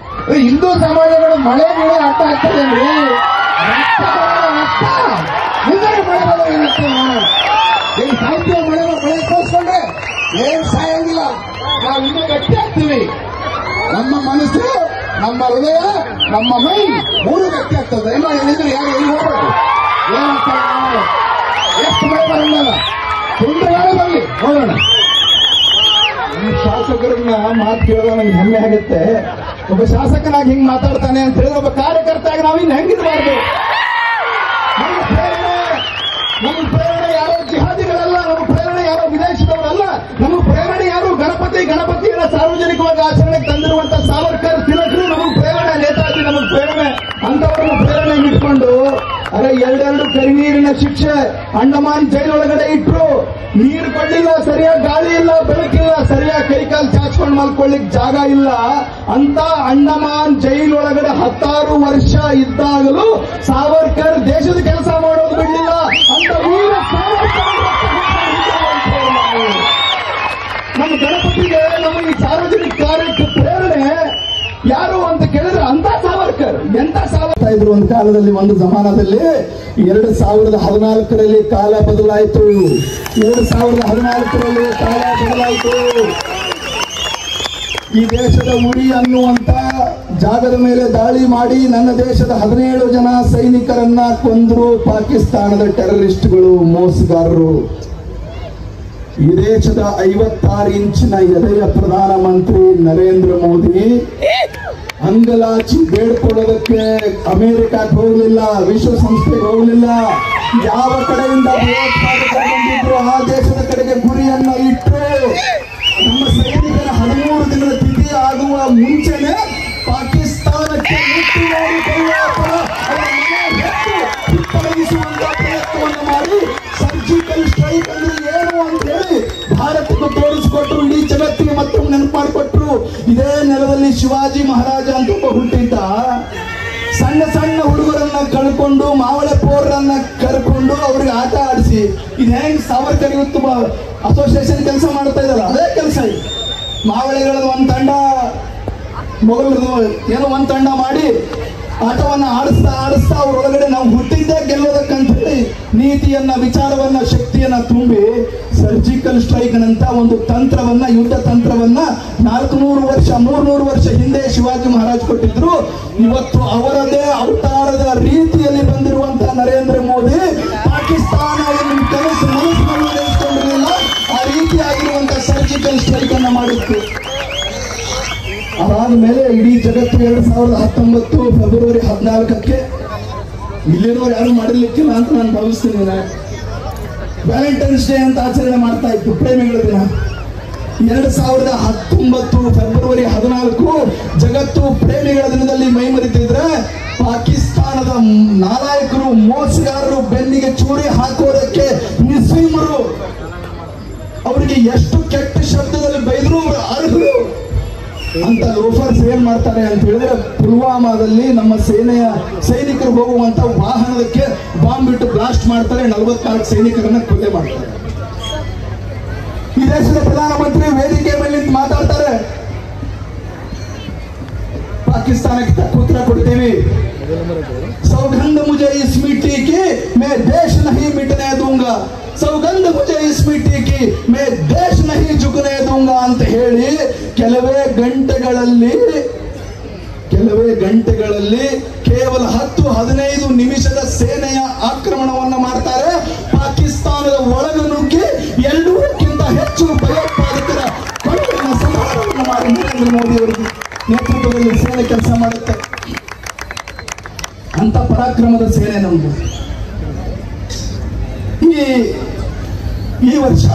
Speaker 5: ಹಿಂದೂ ಸಮಾಜಗಳು ಮಳೆ ಬೆಳೆ ಅರ್ಥ ಆಗ್ತದೆ ಅಂದ್ರೆ ಮಳೆ ಬಂದ್ರೆ ಏನಾಗ್ತದೆ? ಏನ್ ಸಾಹಿತ್ಯ ಮಳೆ ತೋರಿಸ್ಕೊಂಡ್ರೆ ಏನ್ ಸಾಯಂಗಿಲ್ಲ. ನಾವು ಇನ್ನೂ ಗಟ್ಟಿ ಆಗ್ತೀವಿ. ನಮ್ಮ ಮನಸ್ಸು, ನಮ್ಮ ಹೃದಯ, ನಮ್ಮ ಮೈ ಮೂರು ಗಟ್ಟಿ ಆಗ್ತದೆ. ಏನೋ ಹೇಳಿದ್ರೆ ಯಾರು ಎಲ್ಲಿ ಹೋಗ್ಬೇಕು, ಏನಾಗ್ತದೆ? ಎಷ್ಟು ಮಳೆ ಬರಲ್ಲ, ತುಂಡ್ರಗಾಲ ಬರಲಿ ನೋಡೋಣ.
Speaker 2: ಈ ಶಾಸಕರನ್ನ ಮಾತು ಕೇಳೋದು ನನಗೆ ಹೆಮ್ಮೆ ಆಗುತ್ತೆ. ಒಬ್ಬ ಶಾಸಕನಾಗಿ ಹಿಂಗ್ ಮಾತಾಡ್ತಾನೆ ಅಂತ ಹೇಳಿದ್ರೆ ಒಬ್ಬ ಕಾರ್ಯಕರ್ತಾಗಿ ನಾವು ಇನ್ನು ಹೆಂಗಿರಬಾರ್ದು. ನಮ್ಮ ಪ್ರೇರಣೆ ಯಾರೋ ಜಿಹಾದಿಗಳಲ್ಲ, ನಮ್ಮ ಪ್ರೇರಣೆ ಯಾರೋ ವಿದೇಶದವರಲ್ಲ, ನಮ್ಮ ಪ್ರೇರಣೆ ಯಾರು ಗಣಪತಿಯನ್ನ ಸಾರ್ವಜನಿಕವಾಗಿ ಆಚರಣೆಗೆ ತಂದಿರುವಂತ ಸಾವರ್ಕರ್, ತಿಲಕರು ನಮಗೆ ಪ್ರೇರಣೆ, ನೇತಾಜಿ ನಮಗೆ ಪ್ರೇರಣೆ. ಅಂತವರನ್ನು ಪ್ರೇರಣೆ ಇಟ್ಕೊಂಡು ಅರೆ ಎರಡೆರಡು ಕರಿನೀರಿನ ಶಿಕ್ಷೆ ಅಂಡಮಾನ್ ಜೈಲೊಳಗಡೆ ಇಟ್ರು. ನೀರು ಕೊಡ್ಲಿಲ್ಲ, ಸರಿಯಾಗಿ ಗಾಳಿ ಇಲ್ಲ, ಬೆಳಕಿಲ್ಲ, ಸರಿಯಾಗಿ ಕೈಕಾಲು ಚಾಚ್ಕೊಂಡು ಮಲ್ಕೊಳ್ಳಿಕ್ ಜಾಗ ಇಲ್ಲ ಅಂತ ಅಂಡಮಾನ್ ಜೈಲೊಳಗಡೆ 16 ವರ್ಷ ಇದ್ದಾಗಲೂ ಸಾವರ್ಕರ್ ದೇಶದ ಕೆಲಸ ಮಾಡೋದು ಬಿಡಲಿಲ್ಲ ಅಂತ ವೀರ ಸಾವರ್ಕರ್. ನಮ್ಮ ಗಣಪತಿಗೆ, ನಮ್ಮ ಈ ಸಾರ್ವಜನಿಕ ಕಾರ್ಯಕ್ಕೆ ಪ್ರೇರಣೆ ಯಾರು ಅಂತ ಕೇಳಿದ್ರೆ ಅಂತ ಸಾವರ್ಕರ್. ಎಂತ ಸಾವರ್ಕರ್ ಇದ್ರು ಒಂದು ಕಾಲದಲ್ಲಿ, ಒಂದು ಜಮಾನದಲ್ಲಿ. 2014ರಲ್ಲಿ ಕಾಲ ಬದಲಾಯಿತು. 2014ರಲ್ಲಿ ಕಾಲ ಬದಲಾಯಿತು. ಈ ದೇಶದ ಉರಿ ಅನ್ನುವಂತ ಜಾಗದ ಮೇಲೆ ದಾಳಿ ಮಾಡಿ ನನ್ನ ದೇಶದ 17 ಜನ ಸೈನಿಕರನ್ನ ಕೊಂದ್ರು ಪಾಕಿಸ್ತಾನದ ಟೆರರಿಸ್ಟ್ಗಳು, ಮೋಸಗಾರರು. ಈ ದೇಶದ 56 ಇಂಚಿನ ಎದೆಯ ಪ್ರಧಾನಮಂತ್ರಿ ನರೇಂದ್ರ ಮೋದಿ ಅಂಗಲಾಚಿ ಬೇಡ್ಕೊಳ್ಳೋದಕ್ಕೆ ಅಮೆರಿಕಕ್ಕೆ ಹೋಗಲಿಲ್ಲ, ವಿಶ್ವಸಂಸ್ಥೆಗೆ ಹೋಗಲಿಲ್ಲ. ಯಾವ ಕಡೆಯಿಂದ ಭಯೋತ್ಪಾದಕರು ಬಂದಿದ್ರು ಆ ದೇಶದ ಕಡೆಗೆ ಗುರಿಯನ್ನ ಇಟ್ಟು ನಮ್ಮ ಸೈನಿಕರ 13 ದಿನದ ತಿಥಿ ಆಗುವ ಮುಂಚೆನೆ ಪಾಕಿಸ್ತಾನಕ್ಕೆ ಮುಟ್ಟಿ ತೊಡಗಿಸುವಂತ ಪ್ರಯತ್ನವನ್ನು ಮಾಡಿ ಸರ್ಜಿಕಲ್ ಸ್ಟ್ರೈಕ್ ಅಂದ್ರೆ ಏನು ಅಂತ ಹೇಳಿ ಭಾರತಕ್ಕೆ ತೋರಿಸಿಕೊಟ್ರು, ಇಡೀ ಜಗತ್ತಿಗೆ ಮತ್ತೊಮ್ಮೆ ನೆನಪು ಮಾಡಿಕೊಟ್ರು. ಇದೇ ನೆಲದಲ್ಲಿ ಶಿವಾಜಿ ಮಹಾರಾಜ ಅಂತ ಒಬ್ಬ ಹುಟ್ಟಿದ್ದ. ಸಣ್ಣ ಸಣ್ಣ ಹುಡುಗರನ್ನ ಕಳ್ಕೊಂಡು, ಮಾವಳೆ ಪೋರನ್ನ ಕರ್ಕೊಂಡು ಅವ್ರಿಗೆ ಆಟ ಆಡಿಸಿ, ಇದು ಹೆಂಗ್ ಸಾವರ್ಕರ್ ಇವತ್ತು ಅಸೋಸಿಯೇಷನ್ ಕೆಲಸ ಮಾಡ್ತಾ ಇದ್ದಲ್ಲ, ಅದೇ ಕೆಲಸ ಇದು. ಮಾವಳೆಗಳದ್ದು ಒಂದು ತಂಡ, ಮೊಘಲರದು ಏನೋ ಒಂದು ತಂಡ ಮಾಡಿ ಆಟವನ್ನ ಆಡಿಸ್ತಾ ಅವರೊಳಗಡೆ ನಾವು ಹುಟ್ಟಿದ್ದೇ ಗೆಲ್ಲೋದಕ್ಕಂತ ಹೇಳಿ ನೀತಿಯನ್ನ, ವಿಚಾರವನ್ನ, ಶಕ್ತಿಯನ್ನ ತುಂಬಿ ಸರ್ಜಿಕಲ್ ಸ್ಟ್ರೈಕ್ ನಂತ ಒಂದು ತಂತ್ರವನ್ನ, ಯುದ್ಧ ತಂತ್ರವನ್ನ 300 ವರ್ಷ ಹಿಂದೆ ಶಿವಾಜಿ ಮಹಾರಾಜ್ ಕೊಟ್ಟಿದ್ರು. ಇವತ್ತು ಅವರದೇ ಅವತಾರದ ರೀತಿಯಲ್ಲಿ ಬಂದಿರುವಂತಹ ನರೇಂದ್ರ ಮೋದಿ ಪಾಕಿಸ್ತಾನ ಕನಸು ಮನಸ್ಸಿನಲ್ಲಿ ನೆನೆಸ್ಕೊಂಡಿರಲಿಲ್ಲ, ಆ ರೀತಿಯಾಗಿರುವಂತಹ ಸರ್ಜಿಕಲ್ ಸ್ಟ್ರೈಕ್ ಅನ್ನ ಮಾಡಿತ್ತು. ಅದಾದ ಮೇಲೆ ಇಡೀ ಜಗತ್ತು 2019 ಫೆಬ್ರವರಿ 14ಕ್ಕೆ ಇಲ್ಲಿನವ್ರು ಯಾರು ಮಾಡಿರ್ಲಿಕ್ಕಿಲ್ಲ ಅಂತ ನಾನು ಭಾವಿಸ್ತೀನಿ. ವ್ಯಾಲೆಂಟೈನ್ಸ್ ಡೇ ಅಂತ ಆಚರಣೆ ಮಾಡ್ತಾ ಇತ್ತು, ಪ್ರೇಮಿಗಳ ದಿನ. 2019 ಫೆಬ್ರವರಿ 14 ಜಗತ್ತು ಪ್ರೇಮಿಗಳ ದಿನದಲ್ಲಿ ಮೈ ಮರಿತಿದ್ರೆ ಪಾಕಿಸ್ತಾನದ ನಾಲಾಯಕರು, ಮೋಸಗಾರರು, ಬೆನ್ನಿಗೆ ಚೂರಿ ಹಾಕೋದಕ್ಕೆ ಮುಸ್ಲಿಮರು ಅವರಿಗೆ ಎಷ್ಟು ಕೆಟ್ಟ ಶಬ್ದದಲ್ಲಿ ಬೈದ್ರು ಅವರು ಅರ್ಹರು. ಅಂತ ಲೋಫರ್ಸ್ ಏನ್ ಮಾಡ್ತಾರೆ ಅಂತ ಹೇಳಿದ್ರೆ, ಪುಲ್ವಾಮಾದಲ್ಲಿ ನಮ್ಮ ಸೇನೆಯ ಸೈನಿಕರು ಹೋಗುವಂತ ವಾಹನಕ್ಕೆ ಬಾಂಬ್ ಬಿಟ್ಟು ಬ್ಲಾಸ್ಟ್ ಮಾಡ್ತಾರೆ, 44 ಸೈನಿಕರನ್ನ ಕೊಲೆ ಮಾಡ್ತಾರೆ. ಈ ದೇಶದ ಪ್ರಧಾನಮಂತ್ರಿ ವೇದಿಕೆ ಮೇಲೆ ನಿಂತು ಮಾತಾಡ್ತಾರೆ, ಪಾಕಿಸ್ತಾನಕ್ಕೆ ತಕ್ಕ ಉತ್ತರ ಕೊಡ್ತೀವಿ. सौगंध मुझे इस मिट्टी की मैं देश नहीं मिटने दूंगा, सौगंध मुझे इस मिट्टी की मैं देश नहीं झुकने दूंगा ಅಂತ ಹೇಳಿ ಕೆಲವೇ ಗಂಟೆಗಳಲ್ಲಿ ಕೇವಲ 10-15 ನಿಮಿಷದ ಸೇನೆಯ ಆಕ್ರಮಣವನ್ನು ಮಾಡ್ತಾರೆ. ಪಾಕಿಸ್ತಾನದ ಒಳಗೆ ನುಗ್ಗಿ 200ಕ್ಕಿಂತ ಹೆಚ್ಚು ಭಯೋತ್ಪಾದಕರ ಕೊಲೆಯನ್ನು ಸಂಹಾರವನ್ನು ಮಾಡಿ ನರೇಂದ್ರ ಮೋದಿ ಅವರ ನೇತೃತ್ವದಲ್ಲಿ ಸೇನೆ ಕೆಲಸ ಮಾಡುತ್ತೆ. ಅಂತ ಪರಾಕ್ರಮದ ಸೇನೆ ನಮ್ದು. ಈ ವರ್ಷ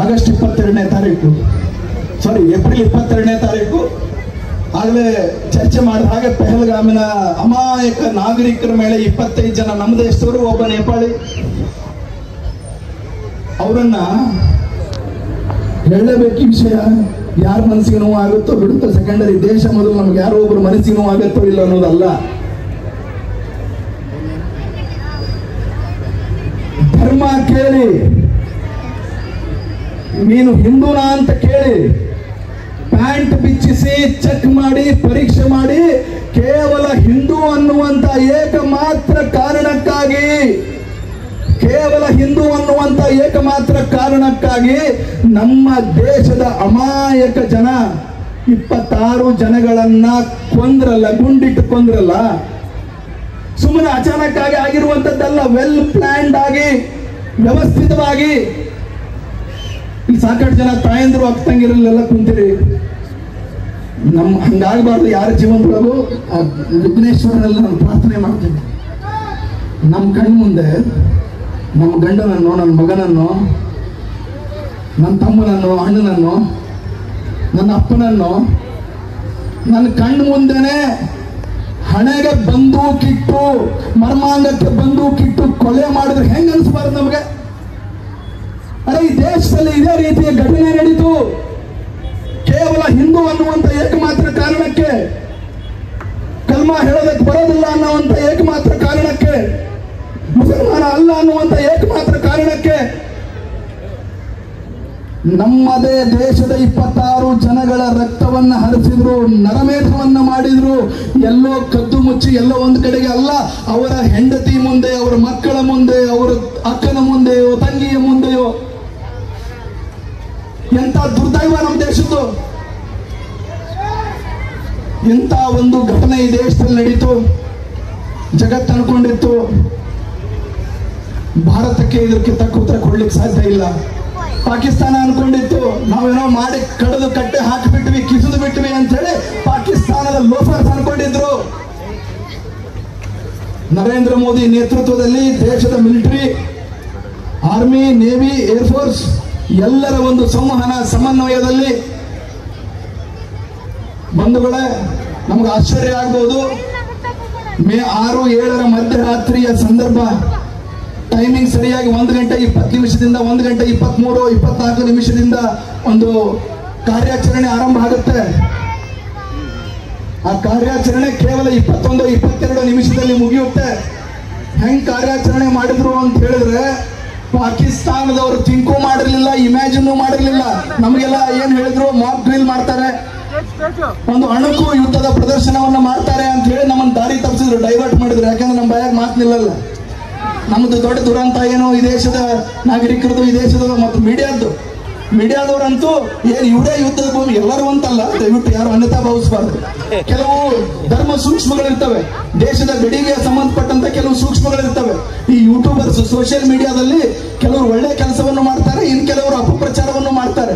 Speaker 2: ಆಗಸ್ಟ್ 22ನೇ ತಾರೀಕು, ಏಪ್ರಿಲ್ 22ನೇ ತಾರೀಕು ಆಗಲೇ ಚರ್ಚೆ ಮಾಡಿದ ಹಾಗೆ ಪೆಹಲ್ಗಾಮಿನ ಅಮಾಯಕ ನಾಗರಿಕರ ಮೇಲೆ 25 ಜನ ನಮ್ಮ ದೇಶದವರು, ಒಬ್ಬ ನೇಪಾಳಿ, ಅವರನ್ನ ಹೇಳಬೇಕು. ಈ ವಿಷಯ ಯಾರ ಮನಸ್ಸಿಗೆ ನೋವು ಆಗುತ್ತೋ ಬಿಡುತ್ತೋ ಸೆಕೆಂಡರಿ, ದೇಶ ಮೊದಲು. ನಮ್ಗೆ ಯಾರೋ ಒಬ್ರು ಮನಸ್ಸಿಗೆ ನೋವು ಆಗುತ್ತೋ ಇಲ್ಲ ಅನ್ನೋದಲ್ಲ. ಧರ್ಮ ಕೇಳಿ, ನೀನು ಹಿಂದೂನಾ ಅಂತ ಕೇಳಿ, ಪ್ಯಾಂಟ್ ಬಿಚ್ಚಿಸಿ ಚೆಕ್ ಮಾಡಿ ಪರೀಕ್ಷೆ ಮಾಡಿ, ಕೇವಲ ಹಿಂದೂ ಅನ್ನುವಂತ ಏಕಮಾತ್ರ ಕಾರಣಕ್ಕಾಗಿ ನಮ್ಮ ದೇಶದ ಅಮಾಯಕ ಜನ 26 ಜನಗಳನ್ನ ಕೊಂದ್ರಲ್ಲ, ಗುಂಡಿಟ್ಟು ಕೊಂದ್ರಲ್ಲ. ಸುಮ್ಮನೆ ಅಚಾನಕ್ ಆಗಿ ಆಗಿರುವಂತದ್ದಲ್ಲ, ವೆಲ್ ಪ್ಲಾನ್ಡ್ ಆಗಿ ವ್ಯವಸ್ಥಿತವಾಗಿ. ಇಲ್ಲಿ ಸಾಕಷ್ಟು ಜನ ತಾಯಂದ್ರು ಅಕ್ಕ ತಂಗಿರಲ್ಲೆಲ್ಲ ಕುಂತಿರಿ. ಹಂಗಾಗಬಾರ್ದು ಯಾರ ಜೀವನದೊಳಗೂ. ವಿಘ್ನೇಶ್ವರನೆಲ್ಲ ನಾನು ಪ್ರಾರ್ಥನೆ ಮಾಡ್ತೀನಿ, ನಮ್ಮ ಕಣ್ಣು ಮುಂದೆ ನಮ್ಮ ಗಂಡನನ್ನು, ನನ್ನ ಮಗನನ್ನು, ನನ್ನ ತಮ್ಮನನ್ನು, ಅಣ್ಣನನ್ನು, ನನ್ನ ಅಪ್ಪನನ್ನು ನನ್ನ ಕಣ್ಣು ಮುಂದೆನೆ ಹಣೆಗೆ ಬಂದೂಕಿಟ್ಟು, ಮರ್ಮಾಂಗಕ್ಕೆ ಬಂದೂಕಿಟ್ಟು ಕೊಲೆ ಮಾಡಿದ್ರೆ ಹೆಂಗ ಅನ್ಸ್ಬಾರ್ದು ನಮಗೆ? ಅರೆ, ಈ ದೇಶದಲ್ಲಿ ಇದೇ ರೀತಿಯ ಘಟನೆ ನಡೀತು. ಕೇವಲ ಹಿಂದೂ ಅನ್ನುವಂತ ಏಕಮಾತ್ರ ಕಾರಣಕ್ಕೆ, ಕಲ್ಮಾ ಹೇಳೋದಕ್ಕೆ ಬರೋದಿಲ್ಲ ಅನ್ನುವಂತ ಏಕಮಾತ್ರ ಕಾರಣಕ್ಕೆ, ಮುಸಲ್ಮಾನ ಅಲ್ಲ ಅನ್ನುವಂತ ಏಕಮಾತ್ರ ಕಾರಣಕ್ಕೆ ನಮ್ಮದೇ ದೇಶದ 26 ಜನಗಳ ರಕ್ತವನ್ನ ಹರಿಸಿದ್ರು, ನರಮೇಧವನ್ನ ಮಾಡಿದ್ರು. ಎಲ್ಲೋ ಕದ್ದು ಮುಚ್ಚಿ, ಎಲ್ಲೋ ಒಂದು ಕಡೆಗೆ ಅಲ್ಲ, ಅವರ ಹೆಂಡತಿ ಮುಂದೆ, ಅವರ ಮಕ್ಕಳ ಮುಂದೆ, ಅವರ ಅಕ್ಕನ ಮುಂದೆಯೋ ತಂಗಿಯ ಮುಂದೆಯೋ. ಎಂತ ದುರ್ದೈವ ನಮ್ಮ ದೇಶದ್ದು. ಎಂತ ಒಂದು ಘಟನೆ ಈ ದೇಶದಲ್ಲಿ ನಡೀತು. ಜಗತ್ತು ಅನ್ಕೊಂಡಿತ್ತು ಭಾರತಕ್ಕೆ ಇದಕ್ಕೆ ತಕ್ಕ ಉತ್ತರ ಕೊಡ್ಲಿಕ್ಕೆ ಸಾಧ್ಯ ಇಲ್ಲ. ಪಾಕಿಸ್ತಾನ ಅನ್ಕೊಂಡಿತ್ತು ನಾವೇನೋ ಮಾಡಿ ಕಡಿದು ಕಟ್ಟೆ ಹಾಕಿಬಿಟ್ವಿ, ಕಿಸಿದು ಬಿಟ್ವಿ ಅಂತ ಹೇಳಿ ಪಾಕಿಸ್ತಾನದ ಲೋಫರ್ಸ್ ಅನ್ಕೊಂಡಿದ್ರು. ನರೇಂದ್ರ ಮೋದಿ ನೇತೃತ್ವದಲ್ಲಿ ದೇಶದ ಮಿಲಿಟರಿ, ಆರ್ಮಿ, ನೇವಿ, ಏರ್ಫೋರ್ಸ್ ಎಲ್ಲರ ಒಂದು ಸಂವಹನ ಸಮನ್ವಯದಲ್ಲಿ, ಬಂಧುಗಳೇ, ನಮ್ಗೆ ಆಶ್ಚರ್ಯ ಆಗ್ಬಹುದು. ಮೇ 6-7 ಮಧ್ಯರಾತ್ರಿಯ ಸಂದರ್ಭ, ಟೈಮಿಂಗ್ ಸರಿಯಾಗಿ 1 ಗಂಟೆ 20 ನಿಮಿಷದಿಂದ 1 ಗಂಟೆ 23-24 ನಿಮಿಷದಿಂದ ಒಂದು ಕಾರ್ಯಾಚರಣೆ ಆರಂಭ ಆಗುತ್ತೆ. ಆ ಕಾರ್ಯಾಚರಣೆ ಕೇವಲ 21-22 ನಿಮಿಷದಲ್ಲಿ ಮುಗಿಯುತ್ತೆ. ಹೆಂಗ್ ಕಾರ್ಯಾಚರಣೆ ಮಾಡಿದ್ರು ಅಂತ ಹೇಳಿದ್ರೆ, ಪಾಕಿಸ್ತಾನದವರು ಥಿಂಕು ಮಾಡಿರ್ಲಿಲ್ಲ, ಇಮ್ಯಾಜಿನ್ ಮಾಡಿರ್ಲಿಲ್ಲ. ನಮಗೆಲ್ಲ ಏನ್ ಹೇಳಿದ್ರು, ಮಾಕ್ ಡ್ರಿಲ್ ಮಾಡ್ತಾರೆ, ಒಂದು ಅಣುಕು ಯುದ್ಧದ ಪ್ರದರ್ಶನವನ್ನ ಮಾಡ್ತಾರೆ ಅಂತ ಹೇಳಿ ನಮ್ಮನ್ನು ದಾರಿ ತಪ್ಪಿಸಿದ್ರು, ಡೈವರ್ಟ್ ಮಾಡಿದ್ರು. ಯಾಕಂದ್ರೆ ನಮ್ಮ ಬಾಯಾಗ ಮಾತು ನಿಲ್ಲಲ್ಲ. ನಮ್ದು ದೊಡ್ಡ ದುರಂತ ಏನು, ಈ ದೇಶದ ನಾಗರಿಕರದು, ಈ ದೇಶದ ಮತ್ತು ಮೀಡಿಯಾದವರಂತೂ ಏನು ಇವರೇ ಯುದ್ಧದ ಭೂಮಿ, ಎಲ್ಲರೂ ಅಂತಲ್ಲ, ದಯವಿಟ್ಟು ಯಾರು ಅನ್ಯತಾ ಭಾವಿಸಬಾರ್ದು. ಕೆಲವು ಧರ್ಮ ಸೂಕ್ಷ್ಮಗಳಿರ್ತವೆ, ದೇಶದ ಗಡಿಗೆ ಸಂಬಂಧಪಟ್ಟಂತ ಕೆಲವು ಸೂಕ್ಷ್ಮಗಳಿರ್ತವೆ. ಈ ಯೂಟ್ಯೂಬರ್ಸ್, ಸೋಷಿಯಲ್ ಮೀಡಿಯಾದಲ್ಲಿ ಕೆಲವರು ಒಳ್ಳೆ ಕೆಲಸವನ್ನು ಮಾಡ್ತಾರೆ, ಇನ್ನು ಕೆಲವರು ಅಪಪ್ರಚಾರವನ್ನು ಮಾಡ್ತಾರೆ.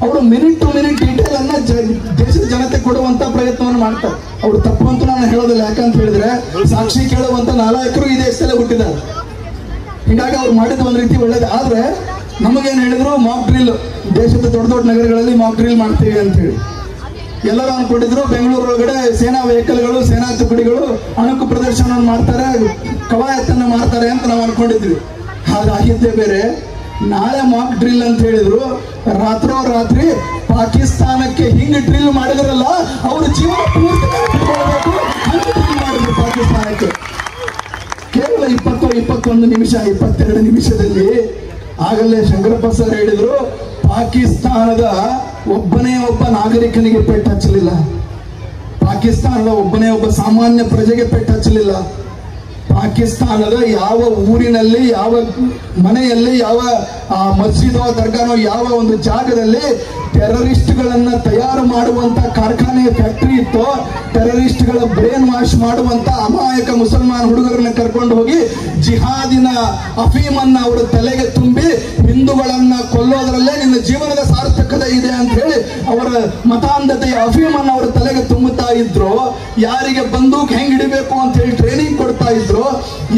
Speaker 2: ಅವರು ಮಿನಿಟ್ ಟು ಮಿನಿಟ್ ಡೀಟೇಲ್ ಅನ್ನ ದೇಶದ ಜನತೆ ಕೊಡುವಂತ ಪ್ರಯತ್ನವನ್ನು ಮಾಡ್ತಾರೆ. ಅವರು ತಪ್ಪು ಅಂತ ನಾನು ಹೇಳೋದಿಲ್ಲ. ಯಾಕಂತ ಹೇಳಿದ್ರೆ, ಸಾಕ್ಷಿ ಕೇಳುವಂತ ನಾಲಾಯಕರು ಈ ದೇಶದಲ್ಲೇ ಹುಟ್ಟಿದ್ದಾರೆ. ಹೀಗಾಗಿ ಅವ್ರು ಮಾಡಿದ ಒಂದು ರೀತಿ ಒಳ್ಳೇದು. ಆದ್ರೆ ನಮಗೇನು ಹೇಳಿದ್ರು, ಮಾಕ್ ಡ್ರಿಲ್, ದೇಶದ ದೊಡ್ಡ ದೊಡ್ಡ ನಗರಗಳಲ್ಲಿ ಮಾಕ್ ಡ್ರಿಲ್ ಮಾಡ್ತೀವಿ ಅಂತ ಹೇಳಿ ಎಲ್ಲರೂ ಅನ್ಕೊಂಡಿದ್ರು. ಬೆಂಗಳೂರು ಒಳಗಡೆ ಸೇನಾ ವೆಹಿಕಲ್ಗಳು, ಸೇನಾ ತುಕಡಿಗಳು ಅಣುಕು ಪ್ರದರ್ಶನವನ್ನು ಮಾಡ್ತಾರೆ, ಕವಾಯತನ್ನ ಮಾಡ್ತಾರೆ ಅಂತ ನಾವು ಅನ್ಕೊಂಡಿದ್ವಿ. ಆದ್ರೆ ಆಗಿದ್ದೇ ಬೇರೆ. ನಾಳೆ ಮಾಕ್ ಡ್ರಿಲ್ ಅಂತ ಹೇಳಿದ್ರು, ರಾತ್ರಿ ಪಾಕಿಸ್ತಾನಕ್ಕೆ ಹಿಂಗೆ ಡ್ರಿಲ್ ಮಾಡಿದ್ರಲ್ಲ ಅವ್ರ ಜೀವನ ಪೂರ್ತಿ ನೆನಪಿಟ್ಕೊಳ್ಬೇಕು. ಹಂಗೆ ಡ್ರಿಲ್ ಮಾಡಿದ್ರು ಪಾಕಿಸ್ತಾನಕ್ಕೆ. ಕೇವಲ 21 ನಿಮಿಷ 22 ನಿಮಿಷದಲ್ಲಿ ಆಗಲೇ ಶಂಕರಪ್ಪ ಸರ್ ಹೇಳಿದ್ರು, ಪಾಕಿಸ್ತಾನದ ಒಬ್ಬನೇ ಒಬ್ಬ ನಾಗರಿಕನಿಗೆ ಪೆಟ್ಟು ಹಚ್ಚಲಿಲ್ಲ, ಪಾಕಿಸ್ತಾನದ ಒಬ್ಬನೇ ಒಬ್ಬ ಸಾಮಾನ್ಯ ಪ್ರಜೆಗೆ ಪೆಟ್ಟು ಹಚ್ಚಲಿಲ್ಲ. ಪಾಕಿಸ್ತಾನದ ಯಾವ ಊರಿನಲ್ಲಿ, ಯಾವ ಮನೆಯಲ್ಲಿ, ಯಾವ ಮಸ್ಜಿದೋ ದರ್ಗಾನೋ ಯಾವ ಒಂದು ಜಾಗದಲ್ಲಿ ಟೆರರಿಸ್ಟ್ಗಳನ್ನ ತಯಾರು ಮಾಡುವಂತ ಕಾರ್ಖಾನೆ ಫ್ಯಾಕ್ಟರಿ ಇತ್ತು, ಟೆರರಿಸ್ಟ್ಗಳ ಬ್ರೇನ್ ವಾಶ್ ಮಾಡುವಂತ ಅಮಾಯಕ ಮುಸಲ್ಮಾನ್ ಹುಡುಗರನ್ನ ಕರ್ಕೊಂಡು ಹೋಗಿ ಜಿಹಾದಿನ ಅಫೀಮನ್ನ ಅವರ ತಲೆಗೆ ತುಂಬಿ ಹಿಂದೂಗಳನ್ನ ಕೊಲ್ಲೋದ್ರಲ್ಲೇ ನಿನ್ನ ಜೀವನದ ಸಾರ್ಥಕತೆ ಇದೆ ಅಂತ ಹೇಳಿ ಅವರ ಮತಾಂಧತೆಯ ಅಫೀಮನ್ನ ಅವರ ತಲೆಗೆ ತುಂಬುತ್ತಾ ಇದ್ರು. ಯಾರಿಗೆ ಬಂದೂಕ್ ಹೆಂಗ್ ಹಿಡಿಬೇಕು ಅಂತ ಹೇಳಿ ಟ್ರೈನಿಂಗ್ ಕೊಡ್ತಾ ಇದ್ರು,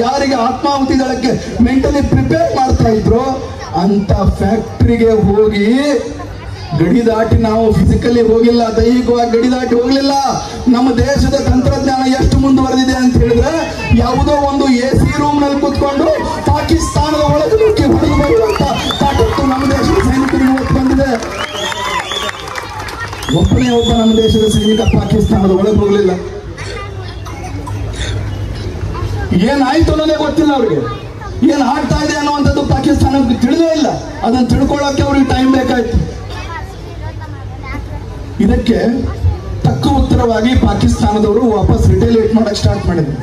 Speaker 2: ಯಾರಿಗೆ ಆತ್ಮಾಹುತಿ ದಳಕ್ಕೆ ಮೆಂಟಲಿ ಪ್ರಿಪೇರ್ ಮಾಡ್ತಾ ಇದ್ರು, ಅಂತ ಫ್ಯಾಕ್ಟರಿಗೆ ಹೋಗಿ ಗಡಿ ದಾಟಿ ನಾವು ಫಿಸಿಕಲಿ ಹೋಗಿಲ್ಲ, ದೈಹಿಕವಾಗಿ ಗಡಿ ದಾಟಿ ಹೋಗ್ಲಿಲ್ಲ. ನಮ್ಮ ದೇಶದ ತಂತ್ರಜ್ಞಾನ ಎಷ್ಟು ಮುಂದುವರೆದಿದೆ ಅಂತ ಹೇಳಿದ್ರೆ, ಯಾವುದೋ ಒಂದು AC ರೂಮ್ ನಲ್ಲಿ ಕೂತ್ಕೊಂಡು ಪಾಕಿಸ್ತಾನದ ಒಳಗೆ ನುಗ್ಗಿ ಹೊಡೆದು ಬರುವಂತ ತಾಕತ್ತು ನಮ್ಮ ದೇಶದ ಸೈನಿಕರಿಗೆ ಇವತ್ತು ಬಂದಿದೆ. ಒಬ್ಬನೇ ಒಬ್ಬ ನಮ್ಮ ದೇಶದ ಸೈನಿಕ ಪಾಕಿಸ್ತಾನದ ಒಳಗೆ ಹೋಗ್ಲಿಲ್ಲ. ಏನಾಯ್ತು ಅನ್ನೋದೇ ಗೊತ್ತಿಲ್ಲ ಅವ್ರಿಗೆ, ಏನ್ ಆಗ್ತಾ ಇದೆ ಅನ್ನುವಂಥದ್ದು ಪಾಕಿಸ್ತಾನಕ್ಕೆ ತಿಳಿದೇ ಇಲ್ಲ. ಅದನ್ನ ತಿಳ್ಕೊಳ್ಳೋಕೆ ಅವ್ರಿಗೆ ಟೈಮ್ ಬೇಕಾಯ್ತು. ಇದಕ್ಕೆ ತಕ್ಕ ಉತ್ತರವಾಗಿ ಪಾಕಿಸ್ತಾನದವರು ವಾಪಸ್ ರಿಟೇಲಿಯೇಟ್ ಮಾಡಕ್ ಸ್ಟಾರ್ಟ್ ಮಾಡಿದ್ರು.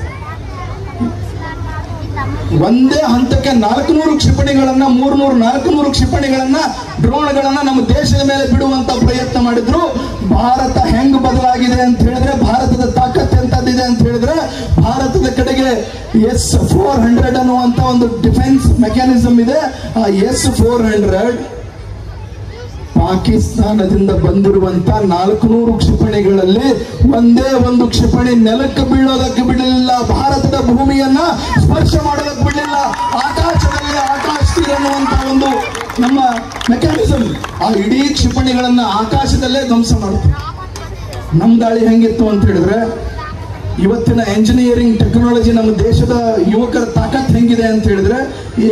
Speaker 2: ಒಂದೇ ಹಂತಕ್ಕೆ 400 ಕ್ಷಿಪಣಿಗಳನ್ನ 300-400 ಕ್ಷಿಪಣಿಗಳನ್ನ ಡ್ರೋನ್ಗಳನ್ನ ನಮ್ಮ ದೇಶದ ಮೇಲೆ ಬಿಡುವಂತ ಪ್ರಯತ್ನ ಮಾಡಿದ್ರು. ಭಾರತ ಹೆಂಗ್ ಬದಲಾಗಿದೆ ಅಂತ ಹೇಳಿದ್ರೆ, ಭಾರತದ ತಾಕತ್ ಎಂತದಿದೆ ಅಂತ ಹೇಳಿದ್ರೆ, ಭಾರತದ ಕಡೆಗೆ S-400 ಅನ್ನುವಂತ ಒಂದು ಡಿಫೆನ್ಸ್ ಮೆಕ್ಯಾನಿಸಮ್ ಇದೆ. ಆ S-400 ಪಾಕಿಸ್ತಾನದಿಂದ ಬಂದಿರುವಂತ 400 ಕ್ಷಿಪಣಿಗಳಲ್ಲಿ ಒಂದೇ ಒಂದು ಕ್ಷಿಪಣಿ ನೆಲಕ್ಕೆ ಬೀಳೋದಕ್ಕೆ ಬಿಡಲಿಲ್ಲ, ಭಾರತದ ಭೂಮಿಯನ್ನ ಸ್ಪರ್ಶ ಮಾಡೋದಕ್ಕೆ ಬಿಡಲಿಲ್ಲ. ಆಕಾಶದಲ್ಲಿ ಆಕಾಶ ತೀರ್ ಅನ್ನುವಂತ ಒಂದು ನಮ್ಮ ಮೆಕ್ಯಾನಿಸಮ್ ಆ ಇಡೀ ಕ್ಷಿಪಣಿಗಳನ್ನ ಆಕಾಶದಲ್ಲೇ ಧ್ವಂಸ ಮಾಡುತ್ತೆ. ನಮ್ಮ ದಾಳಿ ಹೆಂಗಿತ್ತು ಅಂತ ಹೇಳಿದ್ರೆ, ಇವತ್ತಿನ ಎಂಜಿನಿಯರಿಂಗ್ ಟೆಕ್ನಾಲಜಿ ನಮ್ಮ ದೇಶದ ಯುವಕರ ತಾಕತ್ ಹೆಂಗಿದೆ ಅಂತ ಹೇಳಿದ್ರೆ,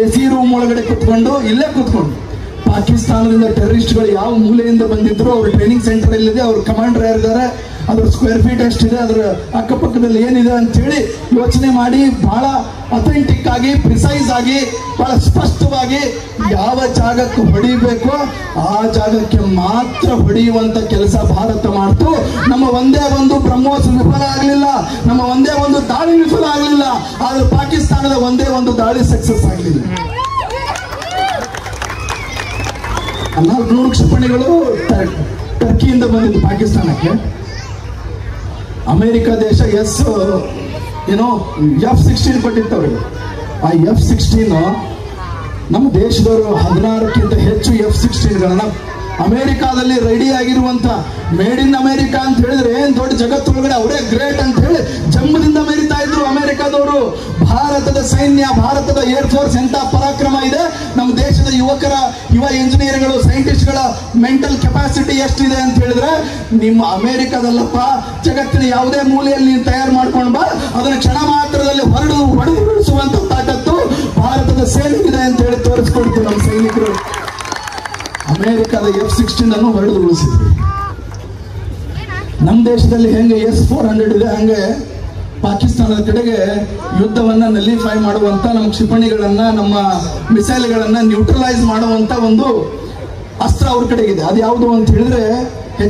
Speaker 2: AC ರೂಮ್ ಒಳಗಡೆ ಕುತ್ಕೊಂಡು ಇಲ್ಲೇ ಕುತ್ಕೊಂಡು ಪಾಕಿಸ್ತಾನದಿಂದ ಟೆರರಿಸ್ಟ್ಗಳು ಯಾವ ಮೂಲೆಯಿಂದ ಬಂದಿದ್ರು, ಅವ್ರ ಟ್ರೈನಿಂಗ್ ಸೆಂಟರ್ ಎಲ್ಲಿದೆ, ಅವ್ರ ಕಮಾಂಡರ್ ಯಾರಿದ್ದಾರೆ, ಅದ್ರ ಸ್ಕ್ವೇರ್ ಫೀಟ್ ಎಷ್ಟಿದೆ, ಅದರ ಅಕ್ಕಪಕ್ಕದಲ್ಲಿ ಏನಿದೆ ಅಂತ ಹೇಳಿ ಯೋಚನೆ ಮಾಡಿ ಬಹಳ ಅಥೆಂಟಿಕ್ ಆಗಿ, ಪ್ರಿಸೈಸ್ ಆಗಿ, ಬಹಳ ಸ್ಪಷ್ಟವಾಗಿ ಯಾವ ಜಾಗಕ್ಕೆ ಹೊಡಿಬೇಕು ಆ ಜಾಗಕ್ಕೆ ಮಾತ್ರ ಹೊಡೆಯುವಂತ ಕೆಲಸ ಭಾರತ ಮಾಡ್ತು. ನಮ್ಮ ಒಂದೇ ಒಂದು ಬ್ರಹ್ಮೋಸ್ ವಿಫಲ ಆಗಲಿಲ್ಲ, ನಮ್ಮ ಒಂದೇ ಒಂದು ದಾಳಿ ವಿಫಲ ಆಗಲಿಲ್ಲ, ಆದ್ರೆ ಪಾಕಿಸ್ತಾನದ ಒಂದೇ ಒಂದು ದಾಳಿ ಸಕ್ಸಸ್ ಆಗಲಿಲ್ಲ. 400 ಕ್ಷಿಪಣಿಗಳು ಟರ್ಕಿಯಿಂದ ಬಂದಿದ್ದು ಪಾಕಿಸ್ತಾನಕ್ಕೆ. ಅಮೆರಿಕ ದೇಶ F-16 ಕೊಟ್ಟಿತ್ತು ಅವರಿಗೆ. ಆ F-16 ನಮ್ಮ ದೇಶದವರು 16ಕ್ಕಿಂತ ಹೆಚ್ಚು F-16ಗಳನ್ನ ಅಮೆರಿಕಾದಲ್ಲಿ ರೆಡಿ ಆಗಿರುವಂತ ಮೇಡ್ ಇನ್ ಅಮೆರಿಕಾ ಅಂತ ಹೇಳಿದ್ರೆ ಏನ್ ದೊಡ್ಡ ಜಗತ್ತೊಳಗಡೆ ಅವರೇ ಗ್ರೇಟ್ ಅಂತ ಹೇಳಿ ಜಮ್ಮದಿಂದ ಮೆರಿತಾ ಇದ್ರು ಅಮೆರಿಕಾದವರು. ಭಾರತದ ಸೈನ್ಯ, ಭಾರತದ ಏರ್ ಫೋರ್ಸ್ ಎಂತ ಪರಾಕ್ರಮ ಇದೆ, ನಮ್ಮ ದೇಶದ ಯುವ ಇಂಜಿನಿಯರ್ಗಳು, ಸೈಂಟಿಸ್ಟ್ಗಳ ಮೆಂಟಲ್ ಕೆಪಾಸಿಟಿ ಎಷ್ಟಿದೆ ಅಂತ ಹೇಳಿದ್ರೆ, ನಿಮ್ಮ ಅಮೆರಿಕದಲ್ಲಪ್ಪ, ಜಗತ್ತಿನ ಯಾವುದೇ ಮೂಲೆಯಲ್ಲಿ ನೀವು ತಯಾರು ಮಾಡ್ಕೊಂಡು ಬಾ, ಅದನ್ನ ಕ್ಷಣ ಮಾತ್ರದಲ್ಲಿ ಹೊಡೆದು ಬಿಡಿಸುವಂತ ತಾಕತ್ತು ಭಾರತದ ಸೇನೆಗಿದೆ ಅಂತ ಹೇಳಿ ತೋರಿಸ್ಕೊಡ್ತೀವಿ ನಮ್ಮ ಸೈನಿಕರು. ಅಮೆರಿಕದ F-16 ಅನ್ನು ಹೊರಡು ಉಳಿಸಿದ್ವಿ. ನಮ್ಮ ದೇಶದಲ್ಲಿ ಹೆಂಗೆ S-400 ಇದೆ, ಹಂಗೆ ಪಾಕಿಸ್ತಾನದ ಕಡೆಗೆ ಯುದ್ಧವನ್ನ ನಲಿಫೈ ಮಾಡುವಂತ ನಮ್ಮ ಕ್ಷಿಪಣಿಗಳನ್ನ, ನಮ್ಮ ಮಿಸೈಲ್ಗಳನ್ನ ನ್ಯೂಟ್ರಲೈಸ್ ಮಾಡುವಂತ ಒಂದು ಅಸ್ತ್ರ ಅವ್ರ ಕಡೆಗಿದೆ. ಅದು ಯಾವುದು ಅಂತ ಹೇಳಿದ್ರೆ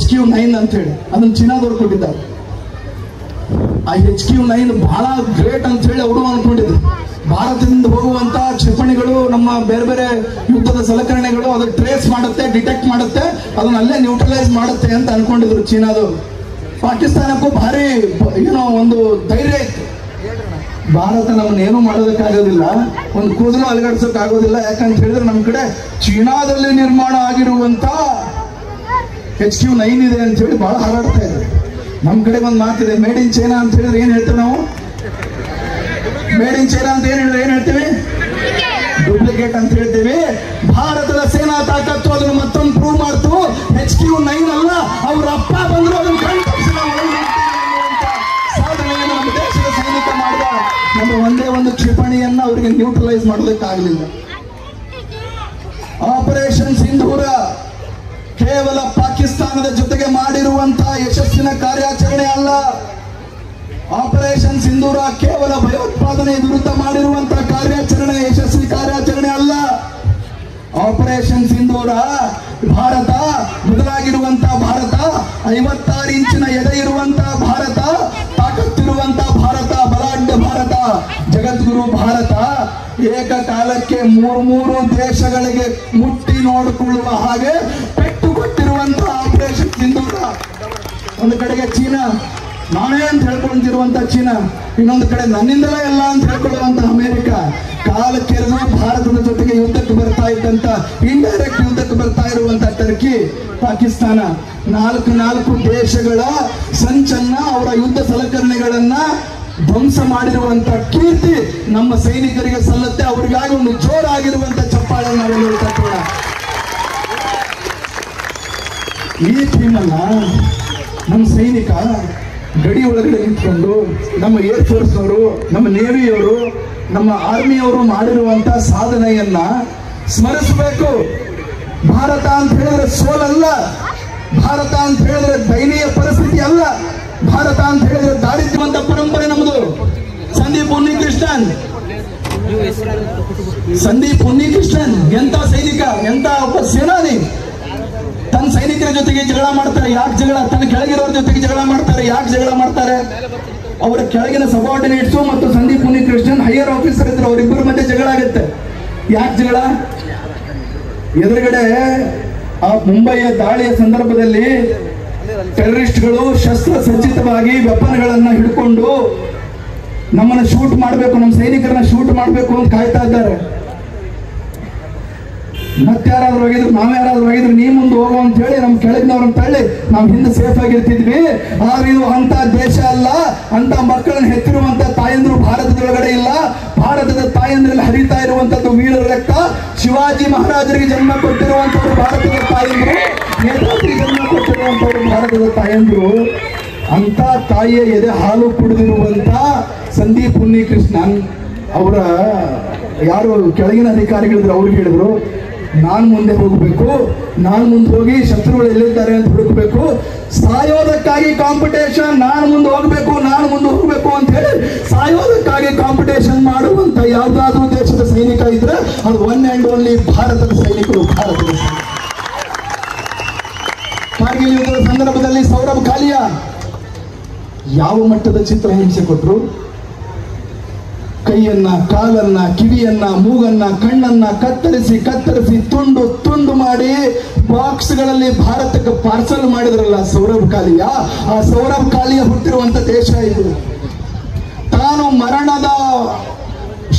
Speaker 2: HQ-9 ಅಂತ ಹೇಳಿ, ಅದನ್ನ ಚೀನಾದವ್ರು ಕೊಟ್ಟಿದ್ದಾರೆ. ಆ HQ-9 ಬಹಳ ಗ್ರೇಟ್ ಅಂತ ಹೇಳಿ ಅವರು ಅನ್ಕೊಂಡಿದ್ರು. ಭಾರತದಿಂದ ಹೋಗುವಂತ ಕ್ಷಿಪಣಿಗಳು, ನಮ್ಮ ಬೇರೆ ಬೇರೆ ಯುದ್ಧದ ಸಲಕರಣೆಗಳು ಅದು ಟ್ರೇಸ್ ಮಾಡುತ್ತೆ, ಡಿಟೆಕ್ಟ್ ಮಾಡುತ್ತೆ, ಅದನ್ನ ಅಲ್ಲೇ ನ್ಯೂಟ್ರಲೈಸ್ ಮಾಡುತ್ತೆ ಅಂತ ಅನ್ಕೊಂಡಿದ್ರು ಚೀನಾದವರು. ಪಾಕಿಸ್ತಾನಕ್ಕೂ ಭಾರಿ ಒಂದು ಧೈರ್ಯ ಇತ್ತು. ಭಾರತ ನಮ್ಮನ್ನೇನು ಮಾಡೋದಕ್ಕಾಗೋದಿಲ್ಲ, ಒಂದು ಕೂದಲು ಅಲುಗಾಡಿಸೋಕ್ಕಾಗೋದಿಲ್ಲ. ಯಾಕಂತ ಹೇಳಿದ್ರೆ ನಮ್ಮ ಕಡೆ ಚೀನಾದಲ್ಲಿ ನಿರ್ಮಾಣ ಆಗಿರುವಂತ HQ-9 ಇದೆ ಅಂತ ಹೇಳಿ ಬಹಳ ಹಾರಾಡ್ತಾ ಇದೆ. ನಮ್ಮ ಕಡೆ ಒಂದು ಮಾತಿದೆ, ಮೇಡ್ ಇನ್ ಚೈನಾ ಅಂತ ಹೇಳಿದ್ರೆ ಏನ್ ಹೇಳ್ತೇವೆ ನಾವು? ಮೇಡ್ ಇನ್ ಚೈನಾ ಅಂತ ಏನ್ ಹೇಳ್ತೀವಿ? ಡೂಪ್ಲಿಕೇಟ್ ಅಂತ ಹೇಳ್ತೀವಿ. ಭಾರತದ ಸೇನಾ ತಾಕತ್ತು ಅದನ್ನು ಮತ್ತೊಂದು ಪ್ರೂವ್ ಮಾಡ್ತು. HQ-9 ಅಲ್ಲ, ಅವ್ರ ಅಪ್ಪ ಬಂದ್ರು ಅದನ್ನು ಸಾಧನೆಯನ್ನು ನಮ್ಮ ದೇಶದ ಸೈನಿಕ ಮಾಡಿದ. ನಮ್ಮ ಒಂದೇ ಒಂದು ಕ್ಷಿಪಣಿಯನ್ನ ಅವರಿಗೆ ನ್ಯೂಟ್ರಲೈಸ್ ಮಾಡೋದಕ್ಕಾಗಲಿಲ್ಲ. ಆಪರೇಷನ್ ಸಿಂಧೂರ ಕೇವಲ ಪಾಕಿಸ್ತಾನದ ಜೊತೆಗೆ ಮಾಡಿರುವಂತಹ ಯಶಸ್ಸಿನ ಕಾರ್ಯಾಚರಣೆ ಅಲ್ಲ. ಆಪರೇಷನ್ ಸಿಂಧೂರ ಕೇವಲ ಭಯೋತ್ಪಾದನೆ ವಿರುದ್ಧ ಮಾಡಿರುವಂತಹ ಕಾರ್ಯಾಚರಣೆ, ಯಶಸ್ವಿ ಕಾರ್ಯಾಚರಣೆ ಅಲ್ಲ. ಆಪರೇಷನ್ ಸಿಂಧೂರ ಭಾರತ, ಬದಲಾಗಿರುವಂತಹ ಭಾರತ, 56 ಇಂಚಿನ ಎದೆ ಇರುವಂತಹ ಭಾರತ, ತಾಕತ್ತಿರುವಂತಹ ಭಾರತ, ಬಲಾಢ್ಯ ಭಾರತ, ಜಗದ್ಗುರು ಭಾರತ ಏಕಕಾಲಕ್ಕೆ 3 ದೇಶಗಳಿಗೆ ಮುಟ್ಟಿ ನೋಡಿಕೊಳ್ಳುವ ಹಾಗೆ ಪೆಟ್ಟು ಕೊಟ್ಟಿರುವಂತಹ ಆಪರೇಷನ್ ಸಿಂಧೂರ. ಒಂದು ಕಡೆಗೆ ಚೀನಾ, ನಾನೇ ಅಂತ ಹೇಳ್ಕೊಂಡಿರುವಂತ ಚೀನಾ, ಇನ್ನೊಂದು ಕಡೆ ನನ್ನಿಂದಲೇ ಎಲ್ಲ ಅಂತ ಹೇಳ್ಕೊಳ್ಳುವಂತ ಅಮೆರಿಕ, ಕಾಲಕ್ಕೆರೆದು ಭಾರತದ ಜೊತೆಗೆ ಯುದ್ಧಕ್ಕೆ ಬರ್ತಾ ಇದ್ದಂತ, ಇಂಡೈರೆಕ್ಟ್ ಯುದ್ಧಕ್ಕೆ ಬರ್ತಾ ಇರುವಂತ ಟರ್ಕಿ, ಪಾಕಿಸ್ತಾನ, 4 ದೇಶಗಳ ಸಂಚನ್ನ, ಅವರ ಯುದ್ಧ ಸಲಕರಣೆಗಳನ್ನ ಧ್ವಂಸ ಮಾಡಿರುವಂತ ಕೀರ್ತಿ ನಮ್ಮ ಸೈನಿಕರಿಗೆ ಸಲ್ಲತ್ತೆ. ಅವರಿಗಾಗಿ ಒಂದು ಜೋರಾಗಿರುವಂತ ಚಪ್ಪಾಳೆ ನಾವೆಲ್ಲರೂ ತಟ್ಟೋಣ. ಈ ಟೀಮನ್ನ ನಮ್ಮ ಸೈನಿಕ ಗಡಿ ಒಳಗಡೆ ನಿಂತ್ಕೊಂಡು, ನಮ್ಮ ಏರ್ ಫೋರ್ಸ್ನವರು, ನಮ್ಮ ನೇವಿಯವರು, ನಮ್ಮ ಆರ್ಮಿಯವರು ಮಾಡಿರುವಂತ ಸಾಧನೆಯನ್ನ ಸ್ಮರಿಸಬೇಕು. ಭಾರತ ಅಂತ ಹೇಳಿದ್ರೆ ಸೋಲಲ್ಲ, ಭಾರತ ಅಂತ ಹೇಳಿದ್ರೆ ದಯನೀಯ ಪರಿಸ್ಥಿತಿ ಅಲ್ಲ, ಭಾರತ ಅಂತ ಹೇಳಿದ್ರೆ ದಾರಿದ್ರ್ಯವಂತ ಪರಂಪರೆ ನಮ್ಮದು. ಸಂದೀಪ್ ಉನ್ನಿಕೃಷ್ಣನ್ ಎಂತ ಸೈನಿಕ, ಎಂತ ಒಬ್ಬ ಸೇನಾನಿ. ತನ್ನ ಸೈನಿಕರ ಜೊತೆಗೆ ಜಗಳ ಮಾಡ್ತಾರೆ. ಯಾಕೆ ಜಗಳ? ತನ್ನ ಕೆಳಗಿರೋರ ಜೊತೆಗೆ ಜಗಳ ಮಾಡ್ತಾರೆ. ಯಾಕೆ ಜಗಳ ಮಾಡ್ತಾರೆ? ಅವರ ಕೆಳಗಿನ ಸಬಾರ್ಡಿನೇಟ್ಸು ಮತ್ತು ಸಂದೀಪ್ ಉನ್ನಿಕೃಷ್ಣನ್ ಹೈಯರ್ ಆಫೀಸರ್ ಇದ್ರು, ಅವರಿಬ್ಬರ ಮಧ್ಯೆ ಜಗಳ ಆಗುತ್ತೆ. ಯಾಕೆ ಜಗಳ? ಎದುರುಗಡೆ ಆ ಮುಂಬಯಿಯ ದಾಳಿಯ ಸಂದರ್ಭದಲ್ಲಿ ಟೆರರಿಸ್ಟ್ಗಳು ಶಸ್ತ್ರ ಸಜ್ಜಿತವಾಗಿ ವೆಪನ್ಗಳನ್ನ ಹಿಡ್ಕೊಂಡು ನಮ್ಮನ್ನ ಶೂಟ್ ಮಾಡಬೇಕು, ನಮ್ಮ ಸೈನಿಕರನ್ನ ಶೂಟ್ ಮಾಡಬೇಕು ಅಂತ ಕಾಯ್ತಾ ಇದ್ದಾರೆ. ಮತ್ತಾರಾದ್ರೂ ಹೋಗಿದ್ರು, ನಾವ್ಯಾರಾದ್ರೂ ಹೋಗಿದ್ರು, ನೀ ಮುಂದೆ ಹೋಗು ಅಂತ ಹೇಳಿ ನಮ್ಮ ಕೆಳಗಿನವ್ರನ್ನ ತಳ್ಳಿ ನಾವು ಹಿಂದೆ ಸೇಫ್ ಆಗಿರ್ತಿದ್ವಿ. ಆದ್ರೆ ಇದು ಅಂತ ದೇಶ ಅಲ್ಲ, ಅಂತ ಮಕ್ಕಳನ್ನ ಹೆತ್ತಿರುವಂತ ತಾಯಂದ್ರು ಭಾರತದೊಳಗಡೆ ಇಲ್ಲ. ಭಾರತದ ತಾಯಂದ್ರಲ್ಲಿ ಹರಿತಾ ಇರುವಂತದ್ದು ವೀರರ ರಕ್ತ. ಶಿವಾಜಿ ಮಹಾರಾಜರಿಗೆ ಜನ್ಮ ಕೊಟ್ಟಿರುವಂತವ್ರು ಭಾರತದ ತಾಯಂದ್ರು, ನೇತಾಜಿಗೆ ಜನ್ಮ ಕೊಟ್ಟಿರುವಂತವ್ರು ಭಾರತದ ತಾಯಂದ್ರು. ಅಂತ ತಾಯಿಯ ಎದೆ ಹಾಲು ಕುಡಿದಿರುವಂತ ಸಂದೀಪ್ ಉನ್ನಿಕೃಷ್ಣನ್ ಅವರ ಯಾರು ಕೆಳಗಿನ ಅಧಿಕಾರಿಗಳಿದ್ರು, ಅವ್ರಿಗೆ ಹೇಳಿದ್ರು, ನಾನು ಮುಂದೆ ಹೋಗಬೇಕು, ನಾನು ಮುಂದೆ ಹೋಗಿ ಶತ್ರುಗಳು ಎಲ್ಲಿದ್ದಾರೆ ಅಂತ ಹುಡುಕಬೇಕು, ಸಾಯೋದಕ್ಕಾಗಿ ಕಾಂಪಿಟೇಷನ್, ನಾನು ಮುಂದೆ ಹೋಗ್ಬೇಕು ಅಂತ ಹೇಳಿ ಸಾಯೋದಕ್ಕಾಗಿ ಕಾಂಪಿಟೇಷನ್ ಮಾಡುವಂತ ಯಾವ್ದಾದ್ರೂ ದೇಶದ ಸೈನಿಕ ಇದ್ರೆ ಅದು ಒನ್ ಅಂಡ್ ಓನ್ಲಿ ಭಾರತದ ಸೈನಿಕರು. ಭಾರತದ ಕಾರ್ಗಿಲ್ ಯುದ್ಧದ ಸಂದರ್ಭದಲ್ಲಿ ಸೌರಭ್ ಕಾಲಿಯಾ ಯಾವ ಮಟ್ಟದ ಚಿತ್ರಹಿಂಸೆ ಕೊಟ್ಟರು? ಕೈಯನ್ನ, ಕಾಲನ್ನ, ಕಿವಿಯನ್ನ, ಮೂಗನ್ನ, ಕಣ್ಣನ್ನ ಕತ್ತರಿಸಿ ತುಂಡು ಮಾಡಿ ಬಾಕ್ಸ್ಗಳಲ್ಲಿ ಭಾರತಕ್ಕೆ ಪಾರ್ಸಲ್ ಮಾಡಿದ್ರಲ್ಲ ಸೌರಭ್ ಕಾಲಿಯಾ. ಆ ಸೌರಭ್ ಕಾಲಿಯಾ ಹುಟ್ಟಿರುವಂತ ದೇಶ ಇದು. ತಾನು ಮರಣದ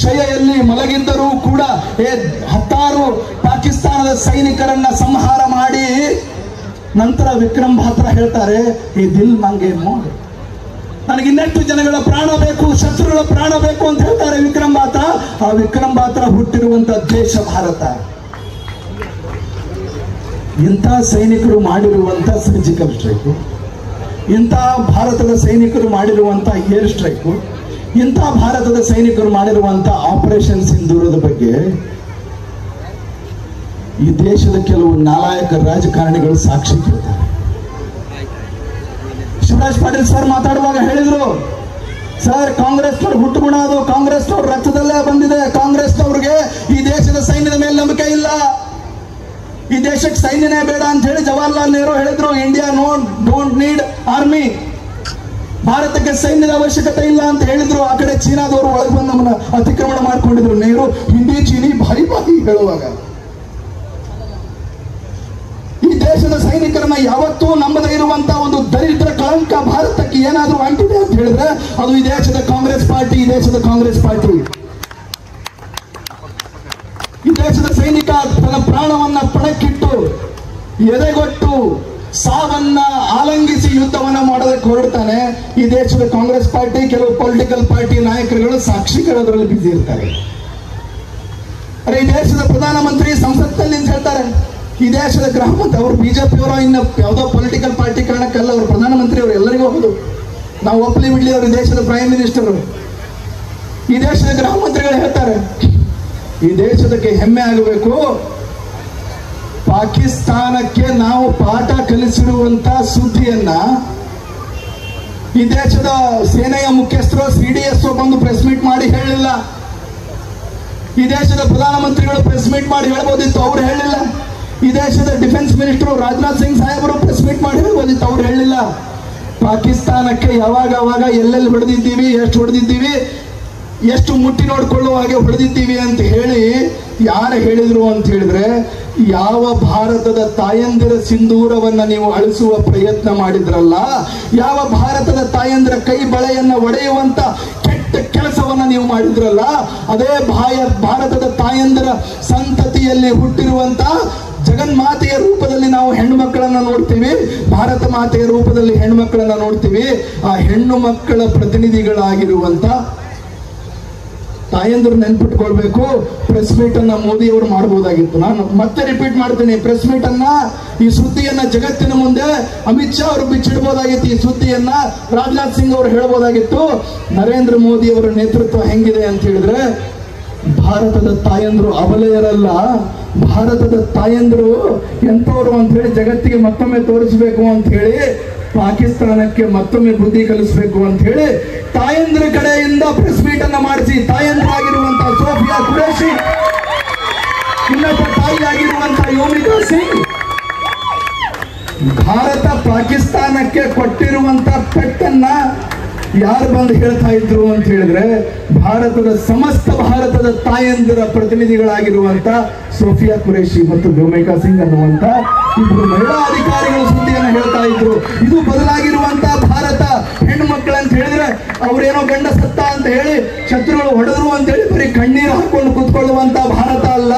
Speaker 2: ಶಯ್ಯಲ್ಲಿ ಮಲಗಿದ್ದರೂ ಕೂಡ 10 ಪಾಕಿಸ್ತಾನದ ಸೈನಿಕರನ್ನ ಸಂಹಾರ ಮಾಡಿ ನಂತರ ವಿಕ್ರಮ್ ಬಾತ್ರಾ ಹೇಳ್ತಾರೆ, ಈ ದಿಲ್ ಮಂಗೆ ಮೋಡ್, ನನಗೆ ಇನ್ನೆಷ್ಟು ಜನಗಳ ಪ್ರಾಣ ಬೇಕು, ಶತ್ರುಗಳ ಪ್ರಾಣ ಬೇಕು ಅಂತ ಹೇಳ್ತಾರೆ ವಿಕ್ರಮ್ ಬಾತ್ರಾ. ಆ ವಿಕ್ರಮ್ ಬಾತ್ರಾ ಹುಟ್ಟಿರುವಂತ ದೇಶ ಭಾರತ. ಇಂಥ ಸೈನಿಕರು ಮಾಡಿರುವಂತ ಸರ್ಜಿಕಲ್ ಸ್ಟ್ರೈಕು, ಇಂಥ ಭಾರತದ ಸೈನಿಕರು ಮಾಡಿರುವಂತ ಏರ್ ಸ್ಟ್ರೈಕು, ಇಂಥ ಭಾರತದ ಸೈನಿಕರು ಮಾಡಿರುವಂತ ಆಪರೇಷನ್ ಸಿಂಧೂರದ ಬಗ್ಗೆ ಈ ದೇಶದ ಕೆಲವು ನಾಲಾಯಕ ರಾಜಕಾರಣಿಗಳು ಸಾಕ್ಷಿ ಕೇಳ್ತಾರೆ. ಶಿವರಾಜ್ ಪಾಟೀಲ್ ಸರ್ ಮಾತಾಡುವಾಗ ಹೇಳಿದ್ರು, ಸರ್ ಕಾಂಗ್ರೆಸ್ನವ್ರ ಹುಟ್ಟುಗುಣ ಅದು, ಕಾಂಗ್ರೆಸ್ನವ್ರ ರಕ್ತದಲ್ಲೇ ಬಂದಿದೆ, ಕಾಂಗ್ರೆಸ್ನವ್ರಿಗೆ ಈ ದೇಶದ ಸೈನ್ಯದ ಮೇಲೆ ನಂಬಿಕೆ ಇಲ್ಲ, ಈ ದೇಶಕ್ಕೆ ಸೈನ್ಯನೇ ಬೇಡ ಅಂತ ಹೇಳಿ ಜವಾಹರ್ಲಾಲ್ ನೆಹರು ಹೇಳಿದ್ರು. ಇಂಡಿಯಾ ಡೋಂಟ್ ನೀಡ್ ಆರ್ಮಿ, ಭಾರತಕ್ಕೆ ಸೈನ್ಯದ ಅವಶ್ಯಕತೆ ಇಲ್ಲ ಅಂತ ಹೇಳಿದ್ರು. ಆ ಕಡೆ ಚೀನಾದವರು ಒಳಗೆ ಬಂದು ನಮ್ಮನ್ನ ಅತಿಕ್ರಮಣ ಮಾಡ್ಕೊಂಡಿದ್ರು. ನೆಹರು ಹಿಂದಿ ಚೀನಿ ಭಾರಿ ಹೇಳುವಾಗ ಈ ದೇಶದ ಸೈನಿಕರನ್ನ ಯಾವತ್ತೂ ನಂಬದೇ ಇರುವಂತಹ ಒಂದು ದರಿದ್ರ ಕಳಂಕ ಭಾರತಕ್ಕೆ ಏನಾದ್ರೂ ಅಂಟಿದೆ ಅಂತ ಹೇಳಿದ್ರೆ ಅದು ಈ ದೇಶದ ಕಾಂಗ್ರೆಸ್ ಪಾರ್ಟಿ. ಈ ದೇಶದ ಸೈನಿಕ ತನ್ನ ಪ್ರಾಣವನ್ನ ಪಣಕ್ಕಿಟ್ಟು ಎದೆಗೊಟ್ಟು ಸಾವನ್ನ ಆಲಂಗಿಸಿ ಯುದ್ಧವನ್ನ ಮಾಡೋದಕ್ಕೆ ಹೊರಡ್ತಾನೆ. ಈ ದೇಶದ ಕಾಂಗ್ರೆಸ್ ಪಾರ್ಟಿ, ಕೆಲವು ಪೊಲಿಟಿಕಲ್ ಪಾರ್ಟಿ ನಾಯಕರುಗಳು ಸಾಕ್ಷಿಗಳು ಅದರಲ್ಲಿ ಬಿಸಿ ಇರ್ತಾರೆ. ಅರೆ ಈ ದೇಶದ ಪ್ರಧಾನಮಂತ್ರಿ ಸಂಸತ್ನಲ್ಲಿ ಅಂತ ಹೇಳ್ತಾರೆ, ಈ ದೇಶದ ಗೃಹ ಮಂತ್ರಿ ಅವರು ಬಿಜೆಪಿ ಅವರು ಇನ್ನು ಯಾವುದೋ ಪೊಲಿಟಿಕಲ್ ಪಾರ್ಟಿ ಕಾರಣಕ್ಕಲ್ಲ, ಅವರು ಪ್ರಧಾನಮಂತ್ರಿ ಅವರು ಎಲ್ಲರಿಗೂ ಹೌದು, ನಾವು ಒಪ್ಪಲಿ ಬಿಡ್ಲಿ, ಅವರು ದೇಶದ ಪ್ರೈಮ್ ಮಿನಿಸ್ಟರ್. ಈ ದೇಶದ ಗೃಹ ಮಂತ್ರಿಗಳು ಹೇಳ್ತಾರೆ, ಈ ದೇಶದಕ್ಕೆ ಹೆಮ್ಮೆ ಆಗಬೇಕು, ಪಾಕಿಸ್ತಾನಕ್ಕೆ ನಾವು ಪಾಠ ಕಲಿಸಿರುವಂತ ಸುದ್ದಿಯನ್ನ ಈ ದೇಶದ ಸೇನೆಯ ಮುಖ್ಯಸ್ಥರು CDSO ಬಂದು ಪ್ರೆಸ್ ಮೀಟ್ ಮಾಡಿ ಹೇಳಿಲ್ಲ. ಈ ದೇಶದ ಪ್ರಧಾನಮಂತ್ರಿಗಳು ಪ್ರೆಸ್ ಮೀಟ್ ಮಾಡಿ ಹೇಳ್ಬೋದಿತ್ತು, ಅವ್ರು ಹೇಳಿಲ್ಲ. ಈ ದೇಶದ ಡಿಫೆನ್ಸ್ ಮಿನಿಸ್ಟರ್ ರಾಜನಾಥ್ ಸಿಂಗ್ ಸಾಹೇಬರು ಪ್ರೆಸ್ ಮೀಟ್ ಮಾಡಿ ಹೇಳ್ಬೋದಿತ್ತು, ಅವ್ರು ಹೇಳಿಲ್ಲ. ಪಾಕಿಸ್ತಾನಕ್ಕೆ ಯಾವಾಗ ಎಲ್ಲೆಲ್ಲಿ ಹೊಡೆದಿದ್ದೀವಿ, ಎಷ್ಟು ಹೊಡೆದಿದ್ದೀವಿ, ಎಷ್ಟು ಮುಟ್ಟಿ ನೋಡ್ಕೊಳ್ಳುವ ಹಾಗೆ ಹೊಡೆದಿದ್ದೀವಿ ಅಂತ ಹೇಳಿ ಯಾರು ಹೇಳಿದ್ರು ಅಂತ ಹೇಳಿದ್ರೆ, ಯಾವ ಭಾರತದ ತಾಯಂದಿರ ಸಿಂಧೂರವನ್ನ ನೀವು ಅಳಿಸುವ ಪ್ರಯತ್ನ ಮಾಡಿದ್ರಲ್ಲ, ಯಾವ ಭಾರತದ ತಾಯಂದಿರ ಕೈ ಬಳೆಯನ್ನ ಒಡೆಯುವಂತ ಕೆಟ್ಟ ಕೆಲಸವನ್ನ ನೀವು ಮಾಡಿದ್ರಲ್ಲ, ಅದೇ ಭಾರತದ ತಾಯಂದಿರ ಸಂತತಿಯಲ್ಲಿ ಹುಟ್ಟಿರುವಂತ ಜಗನ್ಮಾತೆಯ ರೂಪದಲ್ಲಿ ನಾವು ಹೆಣ್ಣು ಮಕ್ಕಳನ್ನ ನೋಡ್ತೀವಿ, ಭಾರತ ಮಾತೆಯ ರೂಪದಲ್ಲಿ ಹೆಣ್ಣು ಮಕ್ಕಳನ್ನ ನೋಡ್ತೀವಿ. ಆ ಹೆಣ್ಣು ಮಕ್ಕಳ ಪ್ರತಿನಿಧಿಗಳಾಗಿರುವಂತ ತಾಯಂದ್ರು ನೆನ್ಪಿಟ್ಕೊಳ್ಬೇಕು. ಪ್ರೆಸ್ ಮೀಟ್ ಅನ್ನ ಮೋದಿ ಅವರು ಮಾಡಬಹುದಾಗಿತ್ತು. ನಾನು ಮತ್ತೆ ರಿಪೀಟ್ ಮಾಡ್ತೀನಿ, ಪ್ರೆಸ್ ಮೀಟ್ ಅನ್ನ, ಈ ಸುದ್ದಿಯನ್ನ ಜಗತ್ತಿನ ಮುಂದೆ ಅಮಿತ್ ಶಾ ಅವರು ಬಿಚ್ಚಿಡಬಹುದಾಗಿತ್ತು. ಈ ಸುದ್ದಿಯನ್ನ ರಾಜನಾಥ್ ಸಿಂಗ್ ಅವರು ಹೇಳ್ಬೋದಾಗಿತ್ತು. ನರೇಂದ್ರ ಮೋದಿ ಅವರ ನೇತೃತ್ವ ಹೆಂಗಿದೆ ಅಂತ ಹೇಳಿದ್ರೆ, ಭಾರತದ ತಾಯಂದ್ರು ಅಬಲೆಯರಲ್ಲ, ಭಾರತದ ತಾಯಂದ್ರು ಎಂತವರು ಅಂತ ಹೇಳಿ ಜಗತ್ತಿಗೆ ಮತ್ತೊಮ್ಮೆ ತೋರಿಸಬೇಕು ಅಂತ ಹೇಳಿ, ಪಾಕಿಸ್ತಾನಕ್ಕೆ ಮತ್ತೊಮ್ಮೆ ಬುದ್ಧಿ ಕಲಿಸಬೇಕು ಅಂತ ಹೇಳಿ ತಾಯಂದ್ರ ಕಡೆಯಿಂದ ಪ್ರೆಸ್ ಮೀಟ್ ಅನ್ನ ಮಾಡಿಸಿ, ತಾಯಂದ್ರಾಗಿರುವಂತಹ ಸೋಫಿಯಾ ಕುರೇಶಿ, ಇನ್ನೊಬ್ಬ ತಾಯಿಯಾಗಿರುವಂತಹ ಯೋಮಿಕಾ ಸಿಂಗ್, ಭಾರತ ಪಾಕಿಸ್ತಾನಕ್ಕೆ ಕೊಟ್ಟಿರುವಂತ ಪೆಟ್ಟನ್ನ ಯಾರು ಬಂದು ಹೇಳ್ತಾ ಇದ್ರು ಅಂತ ಹೇಳಿದ್ರೆ, ಸಮಸ್ತ ಭಾರತದ ತಾಯಂದಿರ ಪ್ರತಿನಿಧಿಗಳಾಗಿರುವಂತ ಸೋಫಿಯಾ ಕುರೇಶಿ ಮತ್ತು ಯೋಮಿಕಾ ಸಿಂಗ್ ಅನ್ನುವಂತ ಇಬ್ಬರು ಮಹಿಳಾ ಅಧಿಕಾರಿಗಳು ಸುದ್ದಿಯನ್ನು ಹೇಳ್ತಾ ಇದ್ರು. ಇದು ಬದಲಾಗಿರುವಂತ ಭಾರತ. ಹೆಣ್ಣು ಮಕ್ಕಳು ಅಂತ ಹೇಳಿದ್ರೆ ಅವ್ರೇನೋ ಗಂಡ ಸತ್ತ ಅಂತ ಹೇಳಿ, ಶತ್ರುಗಳು ಹೊಡೆದ್ರು ಅಂತ ಹೇಳಿ ಬರೀ ಕಣ್ಣೀರು ಹಾಕೊಂಡು ಕೂತ್ಕೊಳ್ಳುವಂತ ಭಾರತ ಅಲ್ಲ.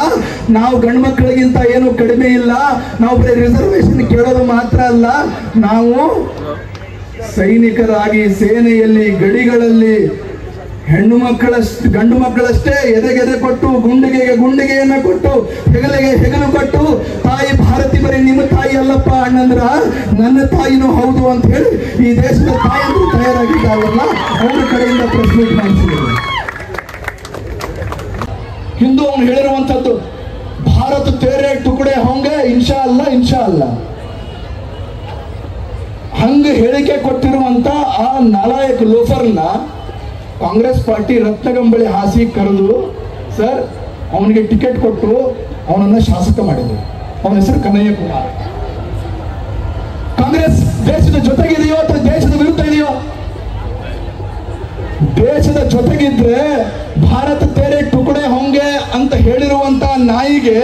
Speaker 2: ನಾವು ಗಂಡು ಮಕ್ಕಳಿಗಿಂತ ಏನು ಕಡಿಮೆ ಇಲ್ಲ. ನಾವು ಬರೀ ರಿಸರ್ವೇಶನ್ ಕೇಳೋದು ಮಾತ್ರ ಅಲ್ಲ, ನಾವು ಸೈನಿಕರಾಗಿ ಸೇನೆಯಲ್ಲಿ ಗಡಿಗಳಲ್ಲಿ ಗಂಡು ಮಕ್ಕಳಷ್ಟೇ ಎದೆಗೆದೆ ಕೊಟ್ಟು, ಗುಂಡಿಗೆಯನ್ನ ಕೊಟ್ಟು, ಹೆಗಲಿಗೆ ಹೆಗಲು ಕೊಟ್ಟು, ತಾಯಿ ಭಾರತಿ ಬರೀ ನಿಮ್ಮ ತಾಯಿ ಅಲ್ಲಪ್ಪ ಅಣ್ಣಂದ್ರ ನನ್ನ ತಾಯಿನೂ ಹೌದು ಅಂತ ಹೇಳಿ ಈ ದೇಶದ ತಾಯಿಯಂದ್ರು ತಯಾರಾಗಿದ್ದಾರಲ್ಲ, ಅವ್ರ ಕಡೆಯಿಂದ ಪ್ರೆಸ್ ಮೀಟ್ ಮಾಡಿಸಿದ್ರು. ಹಿಂದೂ ಅವನು ಹೇಳಿರುವಂತದ್ದು, ಭಾರತ ತೇರೆ ಟುಕಡೆ ಹೋಂಗೆ ಇನ್ಶಾ ಅಲ್ಲ. ಹಂಗ ಹೇಳಿಕೆ ಕೊಟ್ಟಿರುವಂತ ಆ ನಾಲಾಯಕ ಲೋಫರ್ನ ಕಾಂಗ್ರೆಸ್ ಪಾರ್ಟಿ ರತ್ನಗಂಬಳಿ ಹಾಸಿ ಕರೆದು ಸರ್ ಅವನಿಗೆ ಟಿಕೆಟ್ ಕೊಟ್ಟು ಅವನನ್ನ ಶಾಸಕ ಮಾಡಿದ್ರು. ಅವನ ಹೆಸರು ಕನ್ನಯ್ಯ ಕುಮಾರ್. ಕಾಂಗ್ರೆಸ್ ದೇಶದ ಜೊತೆಗಿದೆಯೋ ಅಥವಾ ದೇಶದ ವಿರುದ್ಧ ಇದೆಯೋ? ದೇಶದ ಜೊತೆಗಿದ್ರೆ ಭಾರತ ತೇರೆ ಟುಕಡೆ ಹೊಂಗೆ ಅಂತ ಹೇಳಿರುವಂತ ನಾಯಿಗೆ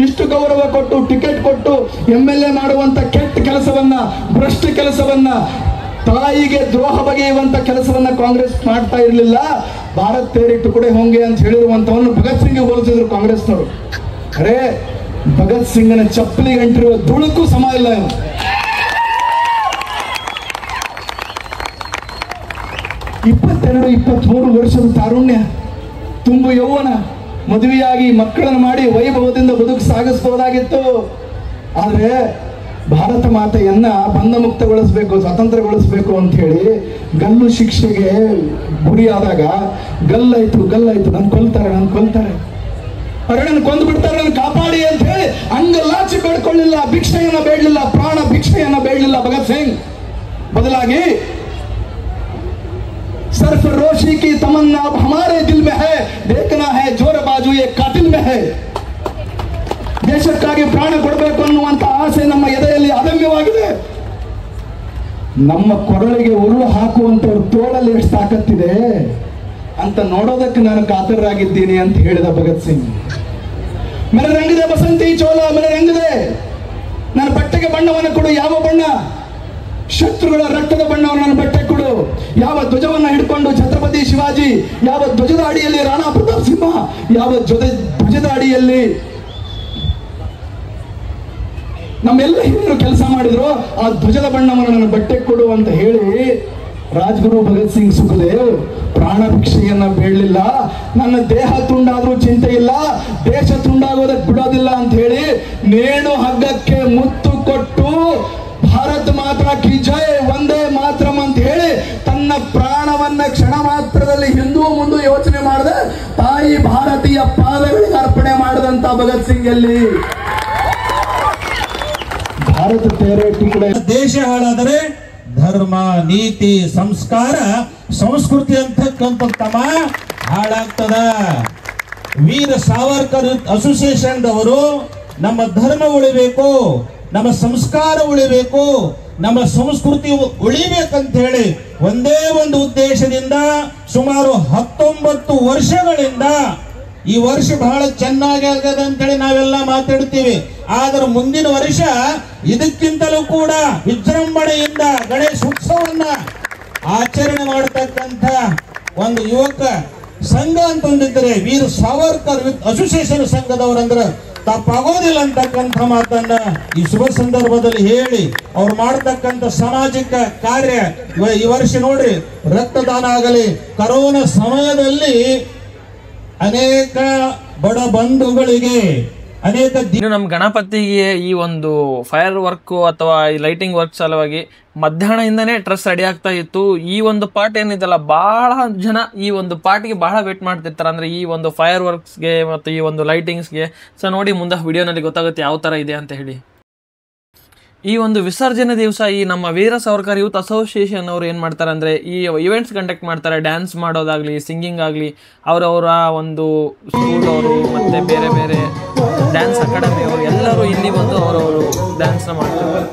Speaker 2: ಇಷ್ಟು ಗೌರವ ಕೊಟ್ಟು, ಟಿಕೆಟ್ ಕೊಟ್ಟು MLA ಮಾಡುವಂತ ಕೆಟ್ಟ ಕೆಲಸವನ್ನ, ಭ್ರಷ್ಟ ಕೆಲಸವನ್ನ, ತಾಯಿಗೆ ದ್ರೋಹ ಬಗೆಯುವಂತ ಕೆಲಸವನ್ನ ಕಾಂಗ್ರೆಸ್ ಮಾಡ್ತಾ ಇರಲಿಲ್ಲ. ಭಾರತ್ ತೇರೆ ಟುಕಡೆ ಹೊಂಗೆ ಅಂತ ಹೇಳಿರುವಂತವನ್ನು ಭಗತ್ ಸಿಂಗ್ ಹೋಲಿಸಿದ್ರು ಕಾಂಗ್ರೆಸ್ನವರು. ಖರೆ ಭಗತ್ ಸಿಂಗನ ಚಪ್ಪಲಿಗೆ ಅಂಟಿರುವ ಧೂಳಕ್ಕೂ ಸಮ ಇಲ್ಲ. 22-23 ವರ್ಷದ ತಾರುಣ್ಯ, ತುಂಬು ಯೌವನ, ಮದುವೆಯಾಗಿ ಮಕ್ಕಳನ್ನು ಮಾಡಿ ವೈಭವದಿಂದ ಬದುಕು ಸಾಗಿಸಬಹುದಾಗಿತ್ತು. ಆದ್ರೆ ಭಾರತ ಮಾತೆಯನ್ನ ಬಂಧಮುಕ್ತಗೊಳಿಸಬೇಕು, ಸ್ವತಂತ್ರಗೊಳಿಸಬೇಕು ಅಂತ ಹೇಳಿ ಗಲ್ಲು ಶಿಕ್ಷೆಗೆ ಗುರಿಯಾದಾಗ ಗಲ್ಲಾಯ್ತು, ನನ್ ಕೊಲ್ತಾರೆ, ನನ್ನ ಕೊಂದು ಬಿಡ್ತಾರೆ, ನನ್ನ ಕಾಪಾಡಿ ಅಂತ ಹೇಳಿ ಅಂಗಲಾಚಿ ಬೇಡ್ಕೊಳ್ಳಿಲ್ಲ, ಭಿಕ್ಷೆಯನ್ನ ಬೇಡಲಿಲ್ಲ, ಪ್ರಾಣ ಭಿಕ್ಷೆಯನ್ನ ಬೇಡಲಿಲ್ಲ ಭಗತ್ ಸಿಂಗ್. ಬದಲಾಗಿ सरफरोशी की तमन्ना अब हमारे दिल में है, देखना है जोर बाजू ये कातिल में है. ದೇಶಕ್ಕಾಗಿ ಪ್ರಾಣ ಕೊಡಬೇಕು ಅನ್ನುವಂತ ಆಸೆ ನಮ್ಮ ಎದೆಯಲ್ಲಿ ಅದಮ್ಯವಾಗಿದೆ. ನಮ್ಮ ಕೊರಳಿಗೆ ಉರುಳು ಹಾಕುವಂತವ್ರ ತೋಳಲ್ಲಿ ಎಷ್ಟು ತಾಕತ್ತಿದೆ ಅಂತ ನೋಡೋದಕ್ಕೆ ನಾನು ಕಾತರರಾಗಿದ್ದೀನಿ ಅಂತ ಹೇಳಿದ ಭಗತ್ ಸಿಂಗ್. ಮೇರೆ ರಂಗದೆ ಬಸಂತಿ ಚೋಲ, ಮೇರೆ ರಂಗದೆ, ನನ್ನ ಬಟ್ಟೆಗೆ ಬಣ್ಣವನ್ನು ಕೊಡು. ಯಾವ ಬಣ್ಣ? ಶತ್ರುಗಳ ರಕ್ತದ ಬಣ್ಣವನ್ನು ನನ್ನ ಬಟ್ಟೆ ಕೊಡು. ಯಾವ ಧ್ವಜವನ್ನ ಹಿಡ್ಕೊಂಡು ಛತ್ರಪತಿ ಶಿವಾಜಿ, ಯಾವ ಧ್ವಜದ ಅಡಿಯಲ್ಲಿ ರಾಣಾ ಪ್ರತಾಪ್ ಸಿಂಹ, ಯಾವ ಧ್ವಜದ ಅಡಿಯಲ್ಲಿ ನಮ್ಮೆಲ್ಲ ಹಿರಿಯರು ಕೆಲಸ ಮಾಡಿದ್ರು, ಆ ಧ್ವಜದ ಬಣ್ಣವನ್ನು ನನ್ನ ಬಟ್ಟೆ ಕೊಡು ಅಂತ ಹೇಳಿ ರಾಜ್ಗುರು ಭಗತ್ ಸಿಂಗ್ ಸುಖದೇವ್ ಪ್ರಾಣ ಭಿಕ್ಷೆಯನ್ನ ಬೇಡಲಿಲ್ಲ. ನನ್ನ ದೇಹ ತುಂಡಾದ್ರೂ ಚಿಂತೆ ಇಲ್ಲ, ದೇಶ ತುಂಡಾಗೋದಕ್ಕೆ ಬಿಡೋದಿಲ್ಲ ಅಂತ ಹೇಳಿ ನೇಣು ಹಗ್ಗಕ್ಕೆ ಮುತ್ತು ಕೊಟ್ಟು ಭಾರತ್ ಮಾತಾ ಕಿ ಜೈ, ಒಂದೇ ಮಾತ್ರಂ ಅಂತ ಹೇಳಿ ತನ್ನ ಪ್ರಾಣವನ್ನ ಕ್ಷಣ ಮಾತ್ರದಲ್ಲಿ ಹಿಂದೂ ಮುಂದೆ ಯೋಚನೆ ಮಾಡದೆ ತಾಯಿ ಭಾರತೀಯ ಪಾದಗಳಿಗೆ ಅರ್ಪಣೆ ಮಾಡಿದಂತ ಭಗತ್ ಸಿಂಗ್ ಎಲ್ಲಿ? ಭಾರತ तेरे टुकड़े
Speaker 6: ದೇಶ ಹಾಳಾದರೆ ಧರ್ಮ ನೀತಿ ಸಂಸ್ಕಾರ ಸಂಸ್ಕೃತಿ ಅಂತಕ್ಕಂಥ ತಮ್ಮ ಹಾಳಾಗ್ತದ. ವೀರ ಸಾವರ್ಕರ್ ಅಸೋಸಿಯೇಷನ್ ದವರು ನಮ್ಮ ಧರ್ಮ ಉಳಿಬೇಕು, ನಮ್ಮ ಸಂಸ್ಕಾರ ಉಳಿಬೇಕು, ನಮ್ಮ ಸಂಸ್ಕೃತಿ ಉಳಿಬೇಕಂತ ಹೇಳಿ ಒಂದೇ ಒಂದು ಉದ್ದೇಶದಿಂದ ಸುಮಾರು 19 ವರ್ಷಗಳಿಂದ ಈ ವರ್ಷ ಬಹಳ ಚೆನ್ನಾಗಿ ಆಗದ ಅಂತೇಳಿ ನಾವೆಲ್ಲ ಮಾತಾಡ್ತೀವಿ. ಆದ್ರೆ ಮುಂದಿನ ವರ್ಷ ಇದಕ್ಕಿಂತಲೂ ಕೂಡ ವಿಜೃಂಭಣೆಯಿಂದ ಗಣೇಶ ಉತ್ಸವವನ್ನ ಆಚರಣೆ ಮಾಡತಕ್ಕಂತ ಒಂದು ಯುವಕ ಸಂಘ ಅಂತ ಹೊಂದಿದ್ದಾರೆ. ವೀರ ಸಾವರ್ಕರ್ ಅಸೋಸಿಯೇಷನ್ ಸಂಘದವರಂದ್ರೆ ತಪ್ಪಾಗೋದಿಲ್ಲ ಅಂತಕ್ಕಂಥ ಮಾತನ್ನ ಈ ಶುಭ ಸಂದರ್ಭದಲ್ಲಿ ಹೇಳಿ ಅವ್ರು ಮಾಡತಕ್ಕಂಥ ಸಾಮಾಜಿಕ ಕಾರ್ಯ ಈ ವರ್ಷ ನೋಡ್ರಿ, ರಕ್ತದಾನ ಆಗಲಿ, ಕರೋನಾ ಸಮಯದಲ್ಲಿ ಅನೇಕ ಬಡ ಬಂಧುಗಳಿಗೆ ಅನೇಕ
Speaker 3: ಇನ್ನು ನಮ್ಮ ಗಣಪತಿಗೆ ಈ ಒಂದು ಫೈರ್ ವರ್ಕ್ ಅಥವಾ ಈ ಲೈಟಿಂಗ್ ವರ್ಕ್ ಸಲುವಾಗಿ ಮಧ್ಯಾಹ್ನದಿಂದನೇ ಡ್ರೆಸ್ ರೆಡಿ ಆಗ್ತಾ ಇತ್ತು. ಈ ಒಂದು ಪಾರ್ಟ್ ಏನಿದೆಲ್ಲ ಬಹಳ ಜನ ಈ ಒಂದು ಪಾರ್ಟ್ಗೆ ಬಹಳ ವೇಟ್ ಮಾಡ್ತಿರ್ತಾರೆ, ಅಂದರೆ ಈ ಒಂದು ಫೈರ್ ವರ್ಕ್ಸ್ಗೆ ಮತ್ತು ಈ ಒಂದು ಲೈಟಿಂಗ್ಸ್ಗೆ. ಸೊ ನೋಡಿ ಮುಂದೆ ವಿಡಿಯೋನಲ್ಲಿ ಗೊತ್ತಾಗುತ್ತೆ ಯಾವ ಥರ ಇದೆ ಅಂತ ಹೇಳಿ. ಈ ಒಂದು ವಿಸರ್ಜನೆ ದಿವಸ ಈ ನಮ್ಮ ವೀರ ಸಾವರ್ಕರ್ ಯೂತ್ ಅಸೋಸಿಯೇಷನ್ ಅವರು ಏನು ಮಾಡ್ತಾರೆ ಅಂದರೆ ಈ ಇವೆಂಟ್ಸ್ ಕಂಡಕ್ಟ್ ಮಾಡ್ತಾರೆ. ಡ್ಯಾನ್ಸ್ ಮಾಡೋದಾಗಲಿ, ಸಿಂಗಿಂಗ್ ಆಗಲಿ, ಅವರವರ ಒಂದು ಸ್ಕೂಲ್ ಅವರು ಮತ್ತು ಬೇರೆ ಬೇರೆ ಡ್ಯಾನ್ಸ್ ಅಕಾಡೆಮಿ ಅವರು ಎಲ್ಲರೂ ಇಲ್ಲಿ ಬಂದು ಅವರವರು ಡ್ಯಾನ್ಸ್ನ ಮಾಡ್ತಾರೆ.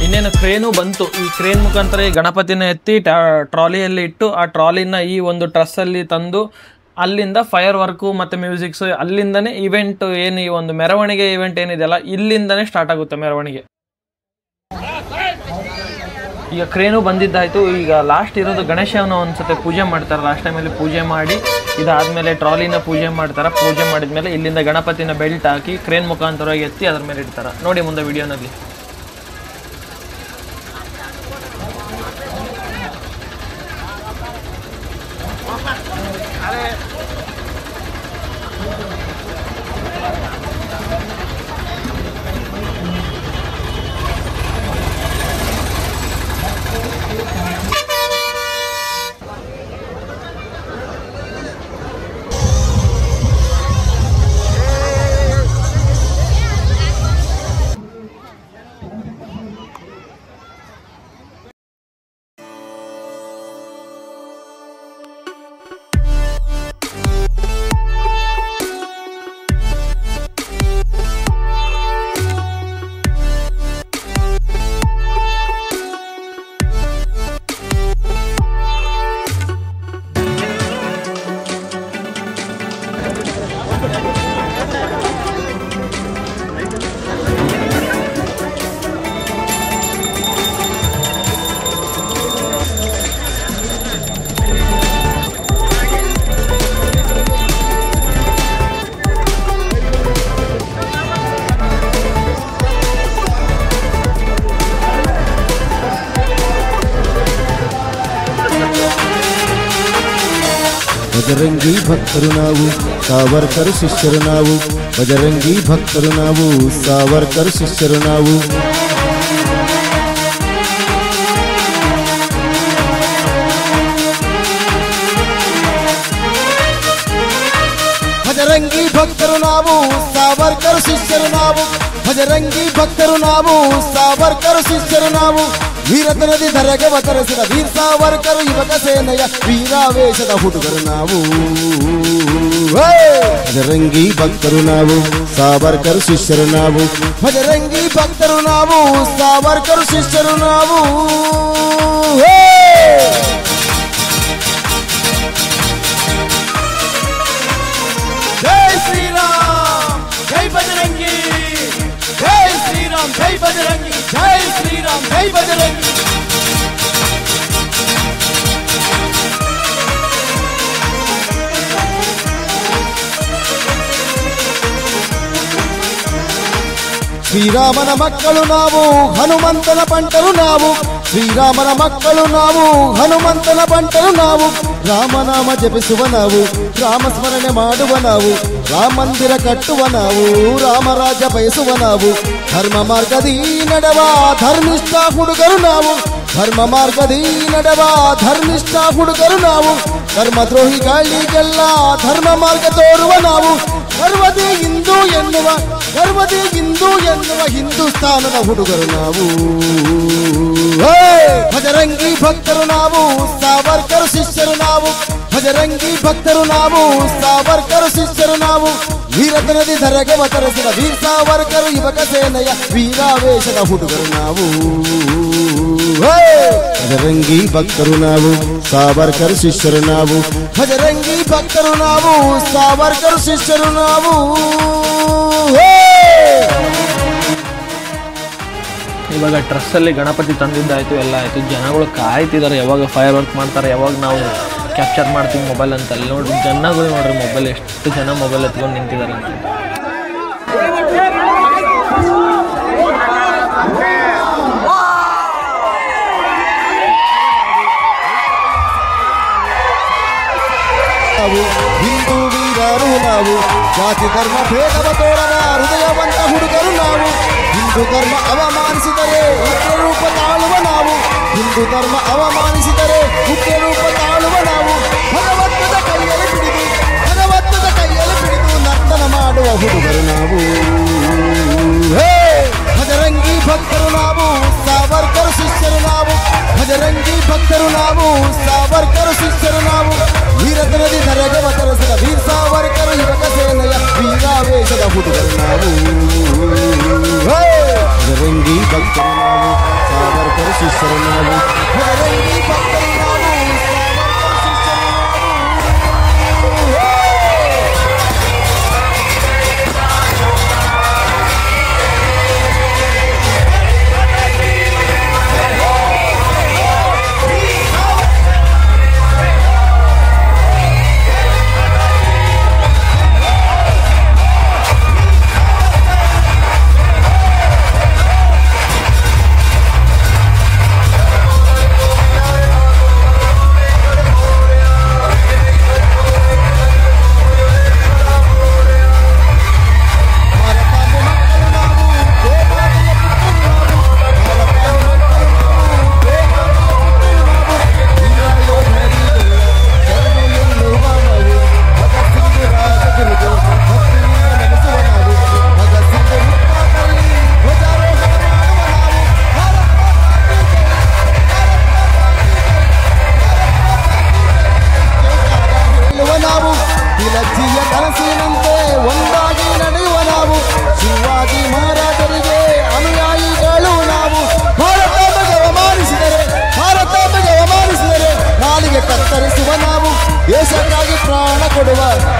Speaker 3: ಇನ್ನೇನು ಕ್ರೇನು ಬಂತು. ಈ ಕ್ರೇನ್ ಮುಖಾಂತರ ಈ ಗಣಪತಿನ ಎತ್ತಿ ಟ್ರಾಲಿಯಲ್ಲಿ ಇಟ್ಟು ಆ ಟ್ರಾಲಿನ ಈ ಒಂದು ಟ್ರಸ್ಸಲ್ಲಿ ತಂದು ಅಲ್ಲಿಂದ ಫೈರ್ ವರ್ಕು ಮತ್ತು ಮ್ಯೂಸಿಕ್ಸು ಅಲ್ಲಿಂದನೇ ಇವೆಂಟ್ ಏನು ಈ ಒಂದು ಮೆರವಣಿಗೆ ಇವೆಂಟ್ ಏನಿದೆಯಲ್ಲ ಇಲ್ಲಿಂದನೇ ಸ್ಟಾರ್ಟ್ ಆಗುತ್ತೆ ಮೆರವಣಿಗೆ. ಈಗ ಕ್ರೇನು ಬಂದಿದ್ದಾಯಿತು. ಈಗ ಲಾಸ್ಟ್ ಇರೋದು ಗಣೇಶನ ಒಂದ್ಸತಿ ಪೂಜೆ ಮಾಡ್ತಾರೆ. ಲಾಸ್ಟ್ ಟೈಮಲ್ಲಿ ಪೂಜೆ ಮಾಡಿ ಇದಾದಮೇಲೆ ಟ್ರಾಲಿನ ಪೂಜೆ ಮಾಡ್ತಾರೆ. ಪೂಜೆ ಮಾಡಿದ್ಮೇಲೆ ಇಲ್ಲಿಂದ ಗಣಪತಿನ ಬೆಲ್ಟ್ ಹಾಕಿ ಕ್ರೇನ್ ಮುಖಾಂತರವಾಗಿ ಎತ್ತಿ ಅದ್ರ ಮೇಲೆ ಇಡ್ತಾರೆ. ನೋಡಿ ಮುಂದೆ ವಿಡಿಯೋನಲ್ಲಿ.
Speaker 7: ಬಜರಂಗಿ ಭಕ್ತರು ನಾವು, ಸಾವರ್ಕರ್ ಶಿಷ್ಯರು ನಾವು. ಬಜರಂಗಿ ಭಕ್ತರು ನಾವು, ಸಾವರ್ಕರ್ ಶಿಷ್ಯರು ನಾವು. ಭಜರಂಗಿ ಭಕ್ತರು ನಾವು, ಸಾವರ್ಕರ್ ಶಿಷ್ಯರು ನಾವು. ಭಜರಂಗಿ ಭಕ್ತರು ನಾವು, ಸಾವರ್ಕರ್ ಶಿಷ್ಯರು ನಾವು. ವೀರತನದಿ ಧರೆಗೆ ಅವತರಿಸಿದ ವೀರ ಸಾವರ್ಕರ್ ಯುವಕ ಸೇನೆಯ ವೀರಾವೇಶದ ಹುಡುಗರು ನಾವು. ಭಜರಂಗಿ ಭಕ್ತರು ನಾವು, ಸಾವರ್ಕರ್ ಶಿಷ್ಯರು ನಾವು. ಭಜರಂಗಿ ಭಕ್ತರು ನಾವು, ಸಾವರ್ಕರ್ ಶಿಷ್ಯರು ನಾವು. ಜೈ ಶ್ರೀರಾಮ್, ಜೈ ಬಜರಂಗಿ. ಜೈ ಶ್ರೀರಾಮ್, ಜೈ ಬಜರಂಗಿ. ಜೈ ಶ್ರೀರಾಮ್, ಜೈ ಬಜರಂಗಿ. ಶ್ರೀರಾಮನ ಮಕ್ಕಳು ನಾವು, ಹನುಮಂತನ ಬಂಟರು ನಾವು. ಶ್ರೀರಾಮನ ಮಕ್ಕಳು ನಾವು, ಹನುಮಂತನ ಬಂಟರು ನಾವು. ರಾಮನಾಮ ಜಪಿಸುವ ನಾವು, ರಾಮ ಸ್ಮರಣೆ ಮಾಡುವ ನಾವು. ರಾಮ ಮಂದಿರ ಕಟ್ಟುವ ನಾವು, ರಾಮರಾಜ್ಯ ಬಯಸುವ ನಾವು. ಧರ್ಮ ಮಾರ್ಗದಿ ನಡೆವ ಧರ್ಮಿಷ್ಠ ಹುಡುಗರು ನಾವು. ಧರ್ಮ ಮಾರ್ಗದಿ ನಡೆವ ಧರ್ಮಿಷ್ಠ ಹುಡುಗರು ನಾವು. ಧರ್ಮದ್ರೋಹಿಗಳಿಗೆಲ್ಲ ಧರ್ಮ ಮಾರ್ಗ ತೋರುವ ನಾವು. ಗರ್ವದಿ ಹಿಂದೂ ಎನ್ನುವ ಹಿಂದೂಸ್ತಾನದ ಹುಡುಗರು ನಾವು. ಭಜರಂಗಿ ಭಕ್ತರು ನಾವು, ಸಾವರ್ಕರ್ ಶಿಷ್ಯರು ನಾವು. ಭಜರಂಗಿ ಭಕ್ತರು ನಾವು, ಸಾವರ್ಕರ್ ಶಿಷ್ಯರು ನಾವು. ವೀರತನದಿ ಧರೆಗೆ ಅವತರಿಸಿದ ವೀರ ಸಾವರ್ಕರ್ ಯುವಕ ಸೇನೆಯ ವೀರಾವೇಶದ ಹುಡುಗರು ನಾವು. ಭಜರಂಗಿ ಭಕ್ತರು ನಾವು, ಸಾವರ್ಕರ್ ಶಿಷ್ಯರು ನಾವು. ಭಜರಂಗಿ ಭಕ್ತರು ನಾವು, ಸಾವರ್ಕರ್ ಶಿಷ್ಯರು ನಾವು.
Speaker 3: ಇವಾಗ ಟ್ರಸ್ಸಲ್ಲಿ ಗಣಪತಿ ತಂದಿದ್ದಾಯಿತು, ಎಲ್ಲ ಆಯಿತು. ಜನಗಳು ಕಾಯ್ತಿದ್ದಾರೆ ಯಾವಾಗ ಫೈರ್ ವರ್ಕ್ ಮಾಡ್ತಾರೆ, ಯಾವಾಗ ನಾವು ಕ್ಯಾಪ್ಚರ್ ಮಾಡ್ತೀವಿ ಮೊಬೈಲ್ ಅಂತ. ಅಲ್ಲಿ ನೋಡ್ರಿ ಜನಗಳು ನೋಡ್ರಿ ಮೊಬೈಲ್ ಎಷ್ಟು ಜನ ಮೊಬೈಲ್ ಎತ್ಕೊಂಡು ನಿಂತಿದ್ದಾರೆ ಅಂತ.
Speaker 7: ಹಿಂದೂ ವೀರರು ನಾವು, ಜಾತಿ ಧರ್ಮ ಭೇದವ ತೋರದ ಹೃದಯವಂತ ಹುಡುಗರು ನಾವು. ಹಿಂದೂ ಧರ್ಮ ಅವಮಾನಿಸಿದರೆ ಉಗ್ರ ರೂಪ ತಾಳುವ ನಾವು. ಹಿಂದೂ ಧರ್ಮ ಅವಮಾನಿಸಿದರೆ ಉಗ್ರ ರೂಪ ತಾಳುವ ನಾವು. ಭಗವಂತನ ಕೈಯಲ್ಲಿ ಬಿಡಿದು ನರ್ತನ ಮಾಡುವ ಹುಡುಗರು ನಾವು. ಭಜರಂಗಿ ಭಕ್ತರು ನಾವು, ಸಾವರ್ಕರ್ ಶಿಷ್ಯರು ನಾವು. ಭಜರಂಗಿ ಭಕ್ತರು ನಾವು, ಸಾವರ್ಕರ್ ಶಿಷ್ಯರು ನಾವು. ವೀರತನದಿ ಧರೆಗೆ ಅವತರಿಸಿದ ವೀರ ಸಾವರ್ಕರ್ ಯುವಕ ಸೇನೆಯ ವೀರಾವೇಶದ ಹುಡುಗರು ನಾವು. ಭಜರಂಗಿ ಭಕ್ತರು ನಾವು, ಸಾವರ್ಕರ್ ಶಿಷ್ಯರು ನಾವು. ಭಜರಂಗಿ ಭಕ್ತರು ನಾವು, ಸಾವರ್ಕರ್ ಶಿಷ್ಯರು ನಾವು.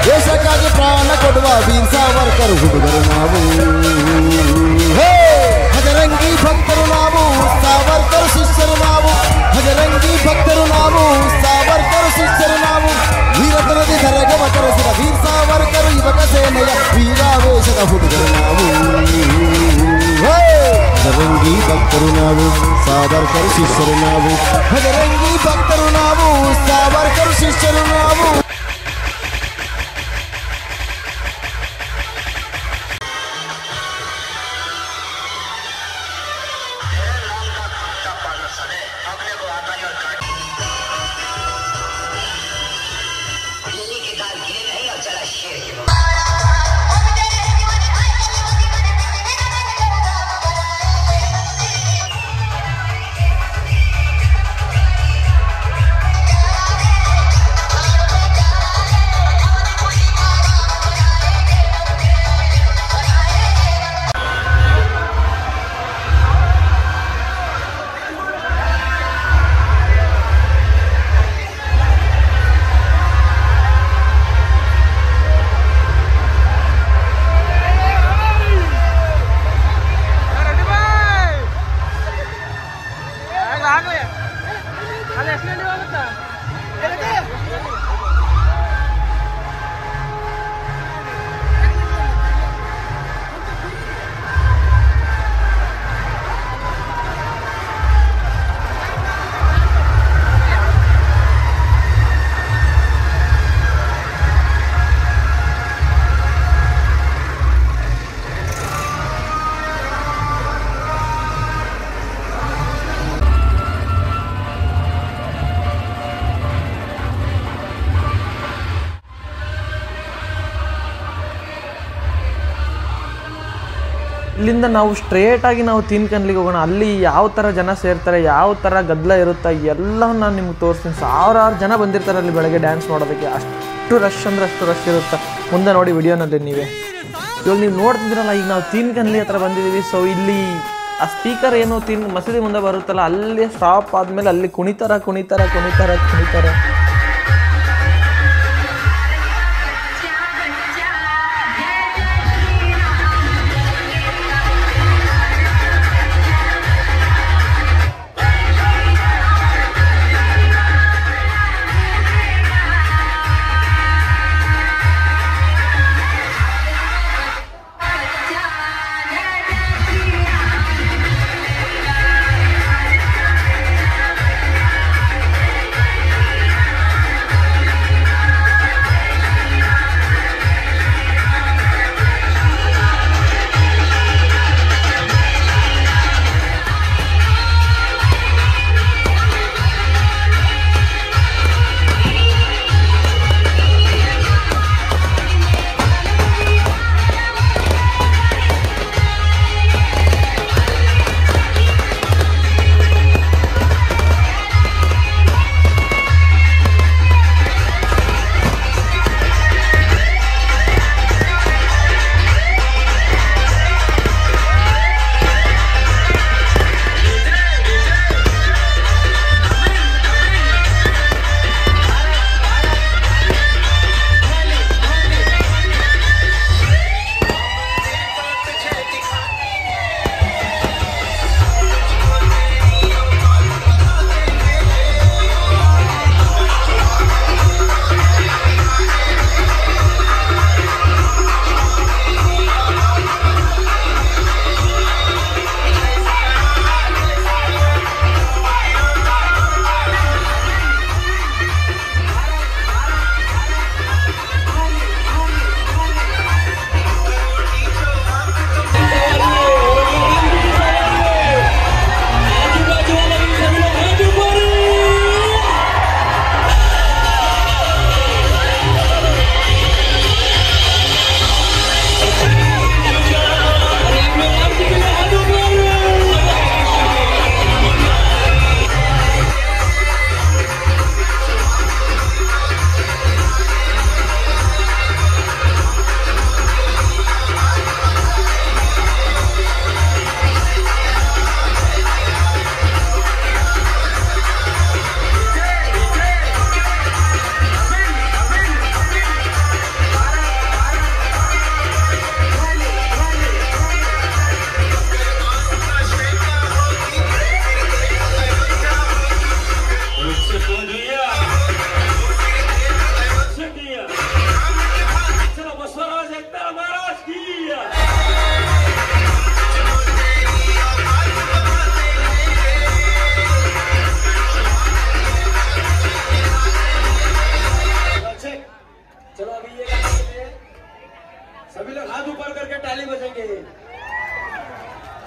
Speaker 7: ದೇಶಕ್ಕಾಗಿ ಪ್ರಾಣ ಕೊಡುವ ವೀರ ಸಾವರ್ಕರ್ ಹುಡುಗರು ನಾವು. ಭಜರಂಗಿ ಭಕ್ತರು ನಾವು, ಸಾವರ್ಕರ್ ಶಿಷ್ಯರು ನಾವು. ಭಜರಂಗಿ ಭಕ್ತರು ನಾವು, ಸಾವರ್ಕರ್ ಶಿಷ್ಯರು ನಾವು. ವೀರತನದಿ ಧರೆಗೆ ಅವತರಿಸಿದ ವೀರ ಸಾವರ್ಕರ್ ಯುವಕ ಸೇನೆಯ ವೀರಾವೇಶದ ಹುಡುಗರು ನಾವು. ಭಜರಂಗಿ ಭಕ್ತರು ನಾವು, ಸಾವರ್ಕರ್ ಶಿಷ್ಯರು ನಾವು. ಭಜರಂಗಿ ಭಕ್ತರು ನಾವು, ಸಾವರ್ಕರ್ ಶಿಷ್ಯರು ನಾವು.
Speaker 3: ಇಲ್ಲಿಂದ ನಾವು ಸ್ಟ್ರೇಟಾಗಿ ನಾವು ತೀನ್ಕಂಡ್ಲಿಗೆ ಹೋಗೋಣ. ಅಲ್ಲಿ ಯಾವ ಥರ ಜನ ಸೇರ್ತಾರೆ, ಯಾವ ಥರ ಗದ್ದಲ ಇರುತ್ತೆ ಎಲ್ಲ ನಾನು ನಿಮ್ಗೆ ತೋರಿಸ್ತೀನಿ. ಸಾವಿರಾರು ಜನ ಬಂದಿರ್ತಾರೆ ಅಲ್ಲಿ ಬೆಳಗ್ಗೆ ಡ್ಯಾನ್ಸ್ ನೋಡೋದಕ್ಕೆ. ಅಷ್ಟು ರಶ್ ಅಂದರೆ ಅಷ್ಟು ರಶ್ ಇರುತ್ತೆ. ಮುಂದೆ ನೋಡಿ ವಿಡಿಯೋನಲ್ಲಿ ನೀವೇ. ಇವಾಗ ನೀವು ನೋಡ್ತಿದ್ರಲ್ಲ, ಈಗ ನಾವು ತೀನ್ಕಂಡ್ಲಿ ಹತ್ರ ಬಂದಿದ್ದೀವಿ. ಸೊ ಇಲ್ಲಿ ಆ ಸ್ಪೀಕರ್ ಏನು ಮಸೀದಿ ಮುಂದೆ ಬರುತ್ತಲ್ಲ, ಅಲ್ಲಿ ಸ್ಟಾಪ್ ಆದಮೇಲೆ ಅಲ್ಲಿ ಕುಣಿತಾರೆ.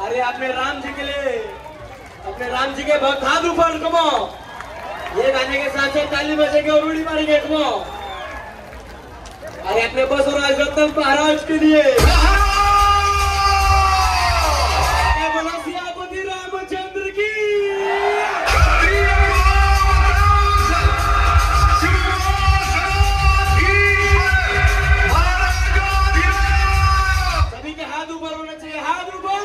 Speaker 8: अरे अपने राम जी के लिए, अपने राम जी के भक्त हाथ ऊपर कमो। ये गाने के साथ साथ ताली बजेंगे और उड़ी मारेंगे कमो। अरे अपने बसवराज रतन महाराज के लिए बोलो सियापति रामचंद्र की। सभी के हाथ ऊपर होना चाहिए, हाथ ऊपर।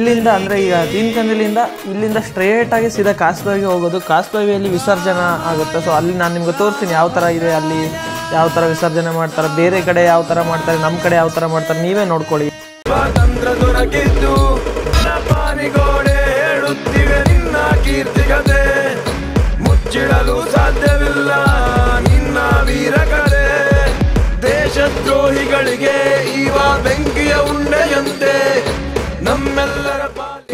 Speaker 3: ಇಲ್ಲಿಂದ ಅಂದರೆ ಈಗ ತೀನ್ಕಂದಿಲಿಂದ ಇಲ್ಲಿಂದ ಸ್ಟ್ರೇಟಾಗಿ ಸೀದಾ ಕಾಸ್ಬಾವಿಗೆ ಹೋಗೋದು. ಕಾಸ್ಬಾವಿಯಲ್ಲಿ ವಿಸರ್ಜನೆ ಆಗುತ್ತೆ. ಸೊ ಅಲ್ಲಿ ನಾನು ನಿಮ್ಗೆ ತೋರಿಸ್ತೀನಿ ಯಾವ ಥರ ಇದೆ, ಅಲ್ಲಿ ಯಾವ ಥರ ವಿಸರ್ಜನೆ ಮಾಡ್ತಾರೆ, ಬೇರೆ ಕಡೆ ಯಾವ ಥರ ಮಾಡ್ತಾರೆ, ನಮ್ಮ ಕಡೆ ಯಾವ ಥರ ಮಾಡ್ತಾರೆ, ನೀವೇ ನೋಡ್ಕೊಳ್ಳಿ.
Speaker 9: ಸ್ವಾತಂತ್ರ್ಯ ದೊರಕಿದ್ದು ಪಾನಿಗೋಡೆ ಹೇಳುತ್ತಿವೆ ನಿನ್ನ ಕೀರ್ತಿಗತೆ, ಮುಚ್ಚಿಡಲು ಸಾಧ್ಯವಿಲ್ಲ ನಿನ್ನ ವೀರಕತೆ. ದೇಶದ್ರೋಹಿಗಳಿಗೆ ಈವ ಬೆಂಕಿಯ ಉಂಡೆಯಂತೆ ನಮ್ಮೆಲ್ಲರ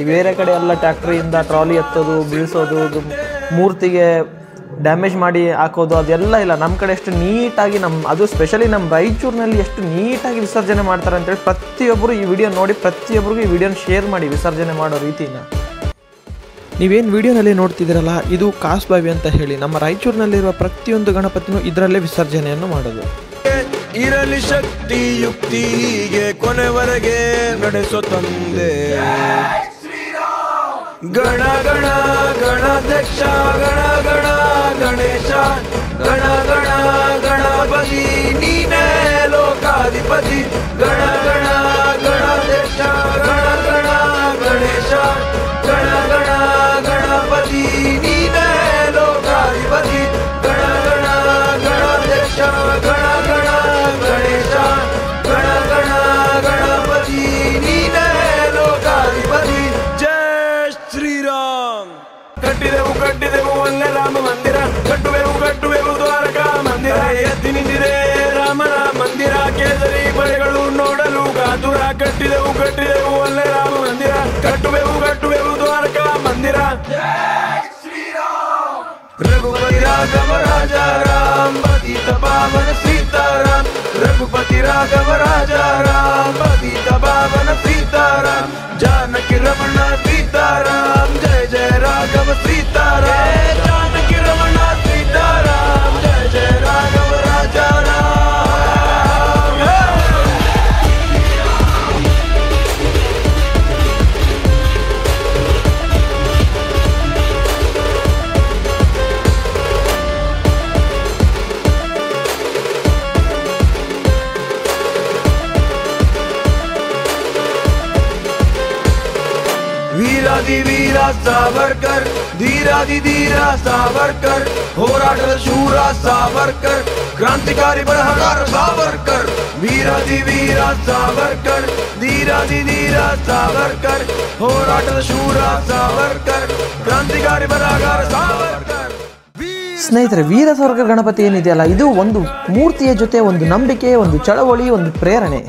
Speaker 3: ಬೇರೆ ಕಡೆ ಎಲ್ಲ ಟ್ಯಾಕ್ಟ್ರಿಯಿಂದ ಟ್ರಾಲಿ ಎತ್ತೋದು, ಬೀಳಿಸೋದು, ಮೂರ್ತಿಗೆ ಡ್ಯಾಮೇಜ್ ಮಾಡಿ ಹಾಕೋದು ಅದೆಲ್ಲ ಇಲ್ಲ. ನಮ್ಮ ಕಡೆ ಎಷ್ಟು ನೀಟಾಗಿ ಅದು ಸ್ಪೆಷಲಿ ನಮ್ಮ ರಾಯಚೂರಿನಲ್ಲಿ ಎಷ್ಟು ನೀಟಾಗಿ ವಿಸರ್ಜನೆ ಮಾಡ್ತಾರೆ ಅಂತೇಳಿ ಪ್ರತಿಯೊಬ್ಬರು ಈ ವಿಡಿಯೋ ನೋಡಿ ಪ್ರತಿಯೊಬ್ಬರಿಗೂ ಈ ವಿಡಿಯೋನ ಶೇರ್ ಮಾಡಿ ವಿಸರ್ಜನೆ ಮಾಡೋ ರೀತಿನ. ನೀವೇನು ವಿಡಿಯೋನಲ್ಲಿ ನೋಡ್ತಿದ್ದೀರಲ್ಲ ಇದು ಕಾಸ್ಬಾವಿ ಅಂತ ಹೇಳಿ. ನಮ್ಮ ರಾಯಚೂರಿನಲ್ಲಿರುವ ಪ್ರತಿಯೊಂದು ಗಣಪತಿನೂ ಇದರಲ್ಲೇ ವಿಸರ್ಜನೆಯನ್ನು ಮಾಡೋದು.
Speaker 9: ಇರಲಿ ಶಕ್ತಿ ಯುಕ್ತಿ ಹೀಗೆ ಕೊನೆವರೆಗೆ ನಡೆಸೋ ತಂದೆ. ಗಣ ಗಣ ಗಣಾಧ್ಯಕ್ಷ ಗಣ ಗಣ ಗಣೇಶ ಗಣ ಗಣ ಗಣಪತಿ ನೀನೇ ಲೋಕಾಧಿಪತಿ. ಗಣ ಗಣ ಗಣಾಧ್ಯಕ್ಷ ಗಣ ಗಣ ಗಣೇಶ ಗಣ ಗಣ ಗಣಪತಿ ನೀನೇ ಲೋಕಾಧಿಪತಿ. ಗಣ ಗಣ ಗಣಾಧ್ಯಕ್ಷ ಗಣ ಗಣ ಗಣೇಶ ಗಣ ಗಣ ಗಣಪತಿ ನೀನೇ ಲೋಕಾಧಿಪತಿ. ಶ್ರೀರಾಮ್. ಕಟ್ಟಿದೆವು ಒಳ್ಳೆ ರಾಮ ಮಂದಿರ, ಕಟ್ಟುವೆವು ದ್ವಾರಕಾ ಮಂದಿರ. ಎತ್ತಿ ನಿಂತಿದೆ ರಾಮನ ಮಂದಿರ, ಕೇಸರಿ ಬಳೆಗಳು ನೋಡಲು ಕಾತುರ. ಕಟ್ಟಿದೆವು ಒಳ್ಳೆ ರಾಮ ಮಂದಿರ, ಕಟ್ಟುವೆವು ದ್ವಾರಕಾ ಮಂದಿರ. ರಘುಪತಿ ರಾಘವ ರಾಜ ರಾಮ್ ಪತಿತ ಪಾವನ ಸೀತಾರಾಮ್. ರಘುಪತಿ ರಾಘವ ರಾಜ ರಾಮ್ ಪತಿತ ಪಾವನ ಸೀತಾರಾಮ್. जानकी रमण सीताराम जय जय राघव सीताराम. जानकी रमण सीताराम जय जय राघव राजा राम. वीरादि वीर सावरकर धीरादि धीर सावरकर ಹೋರಾಟದ ಶೂರ ಸಾವರ್ಕರ್ ಕ್ರಾಂತಿಕಾರಿ ಬರಹಗಾರ ಸಾವರ್ಕರ್. ವೀರಾದಿ ವೀರ ಸಾವರ್ಕರ್ ಧೀರಾದಿ ಧೀರ ಸಾವರ್ಕರ್ ಹೋರಾಟದ ಶೂರ ಸಾವರ್ಕರ್ ಕ್ರಾಂತಿಕಾರಿ ಬರಹಗಾರ ಸಾವರ್ಕರ್.
Speaker 3: ಸ್ನೇಹಿತರೆ, ವೀರ ಸಾವರ್ಕರ್ ಗಣಪತಿ ಏನಿದೆಯಲ್ಲ ಇದು ಒಂದು ಮೂರ್ತಿಯ ಜೊತೆ ಒಂದು ನಂಬಿಕೆ, ಒಂದು ಚಳವಳಿ, ಒಂದು ಪ್ರೇರಣೆ.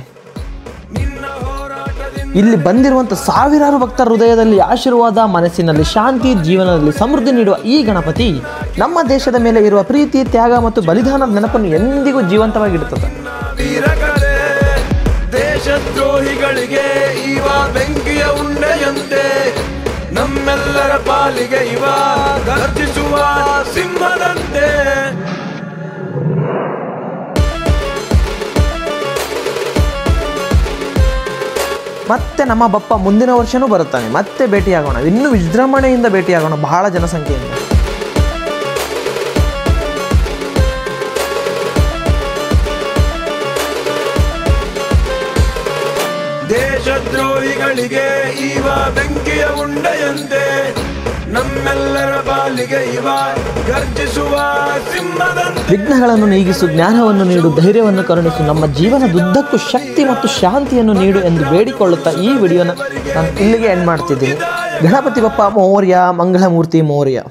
Speaker 3: ಇಲ್ಲಿ ಬಂದಿರುವಂಥ ಸಾವಿರಾರು ಭಕ್ತರ ಹೃದಯದಲ್ಲಿ ಆಶೀರ್ವಾದ, ಮನಸ್ಸಿನಲ್ಲಿ ಶಾಂತಿ, ಜೀವನದಲ್ಲಿ ಸಮೃದ್ಧಿ ನೀಡುವ ಈ ಗಣಪತಿ ನಮ್ಮ ದೇಶದ ಮೇಲೆ ಇರುವ ಪ್ರೀತಿ, ತ್ಯಾಗ ಮತ್ತು ಬಲಿದಾನದ ನೆನಪನ್ನು ಎಂದಿಗೂ ಜೀವಂತವಾಗಿಡುತ್ತದೆ.
Speaker 9: ದೇಶದ್ರೋಹಿಗಳಿಗೆ ಇವ ಬೆಂಕಿಯ ಉಂಡೆಯಂತೆ ನಮ್ಮೆಲ್ಲರ ಪಾಲಿಗೆ ಇವ ಗರ್ಜಿಸುವ ಸಿಂಹದಂತೆ.
Speaker 3: ಮತ್ತೆ ನಮ್ಮ ಬಪ್ಪ ಮುಂದಿನ ವರ್ಷನೂ ಬರುತ್ತಾನೆ. ಮತ್ತೆ ಭೇಟಿಯಾಗೋಣ, ಇನ್ನೂ ವಿಜೃಂಭಣೆಯಿಂದ ಭೇಟಿಯಾಗೋಣ, ಬಹಳ ಜನಸಂಖ್ಯೆಯಿಂದ.
Speaker 9: ದೇಶದ್ರೋಹಿಗಳಿಗೆ ಇವ ಬೆಂಕಿಯ ಉಂಡೆಯಂತೆ ನಮ್ಮೆಲ್ಲರ ಪಾಲಿಗೆ ಇವ ಗರ್ಜಿಸುವ ಸಿಂಹದಂತೆ.
Speaker 3: ವಿಘ್ನಗಳನ್ನು ನೀಗಿಸು, ಜ್ಞಾನವನ್ನು ನೀಡು, ಧೈರ್ಯವನ್ನು ಕರುಣಿಸು, ನಮ್ಮ ಜೀವನದುದ್ದಕ್ಕೂ ಶಕ್ತಿ ಮತ್ತು ಶಾಂತಿಯನ್ನು ನೀಡು ಎಂದು ಬೇಡಿಕೊಳ್ಳುತ್ತಾ ಈ ವಿಡಿಯೋನ ನಾನು ಇಲ್ಲಿಗೆ ಎಂಡ್ ಮಾಡ್ತಿದ್ದೀನಿ. ಗಣಪತಿ ಬಪ್ಪ ಮೌರ್ಯ, ಮಂಗಳಮೂರ್ತಿ ಮೌರ್ಯ.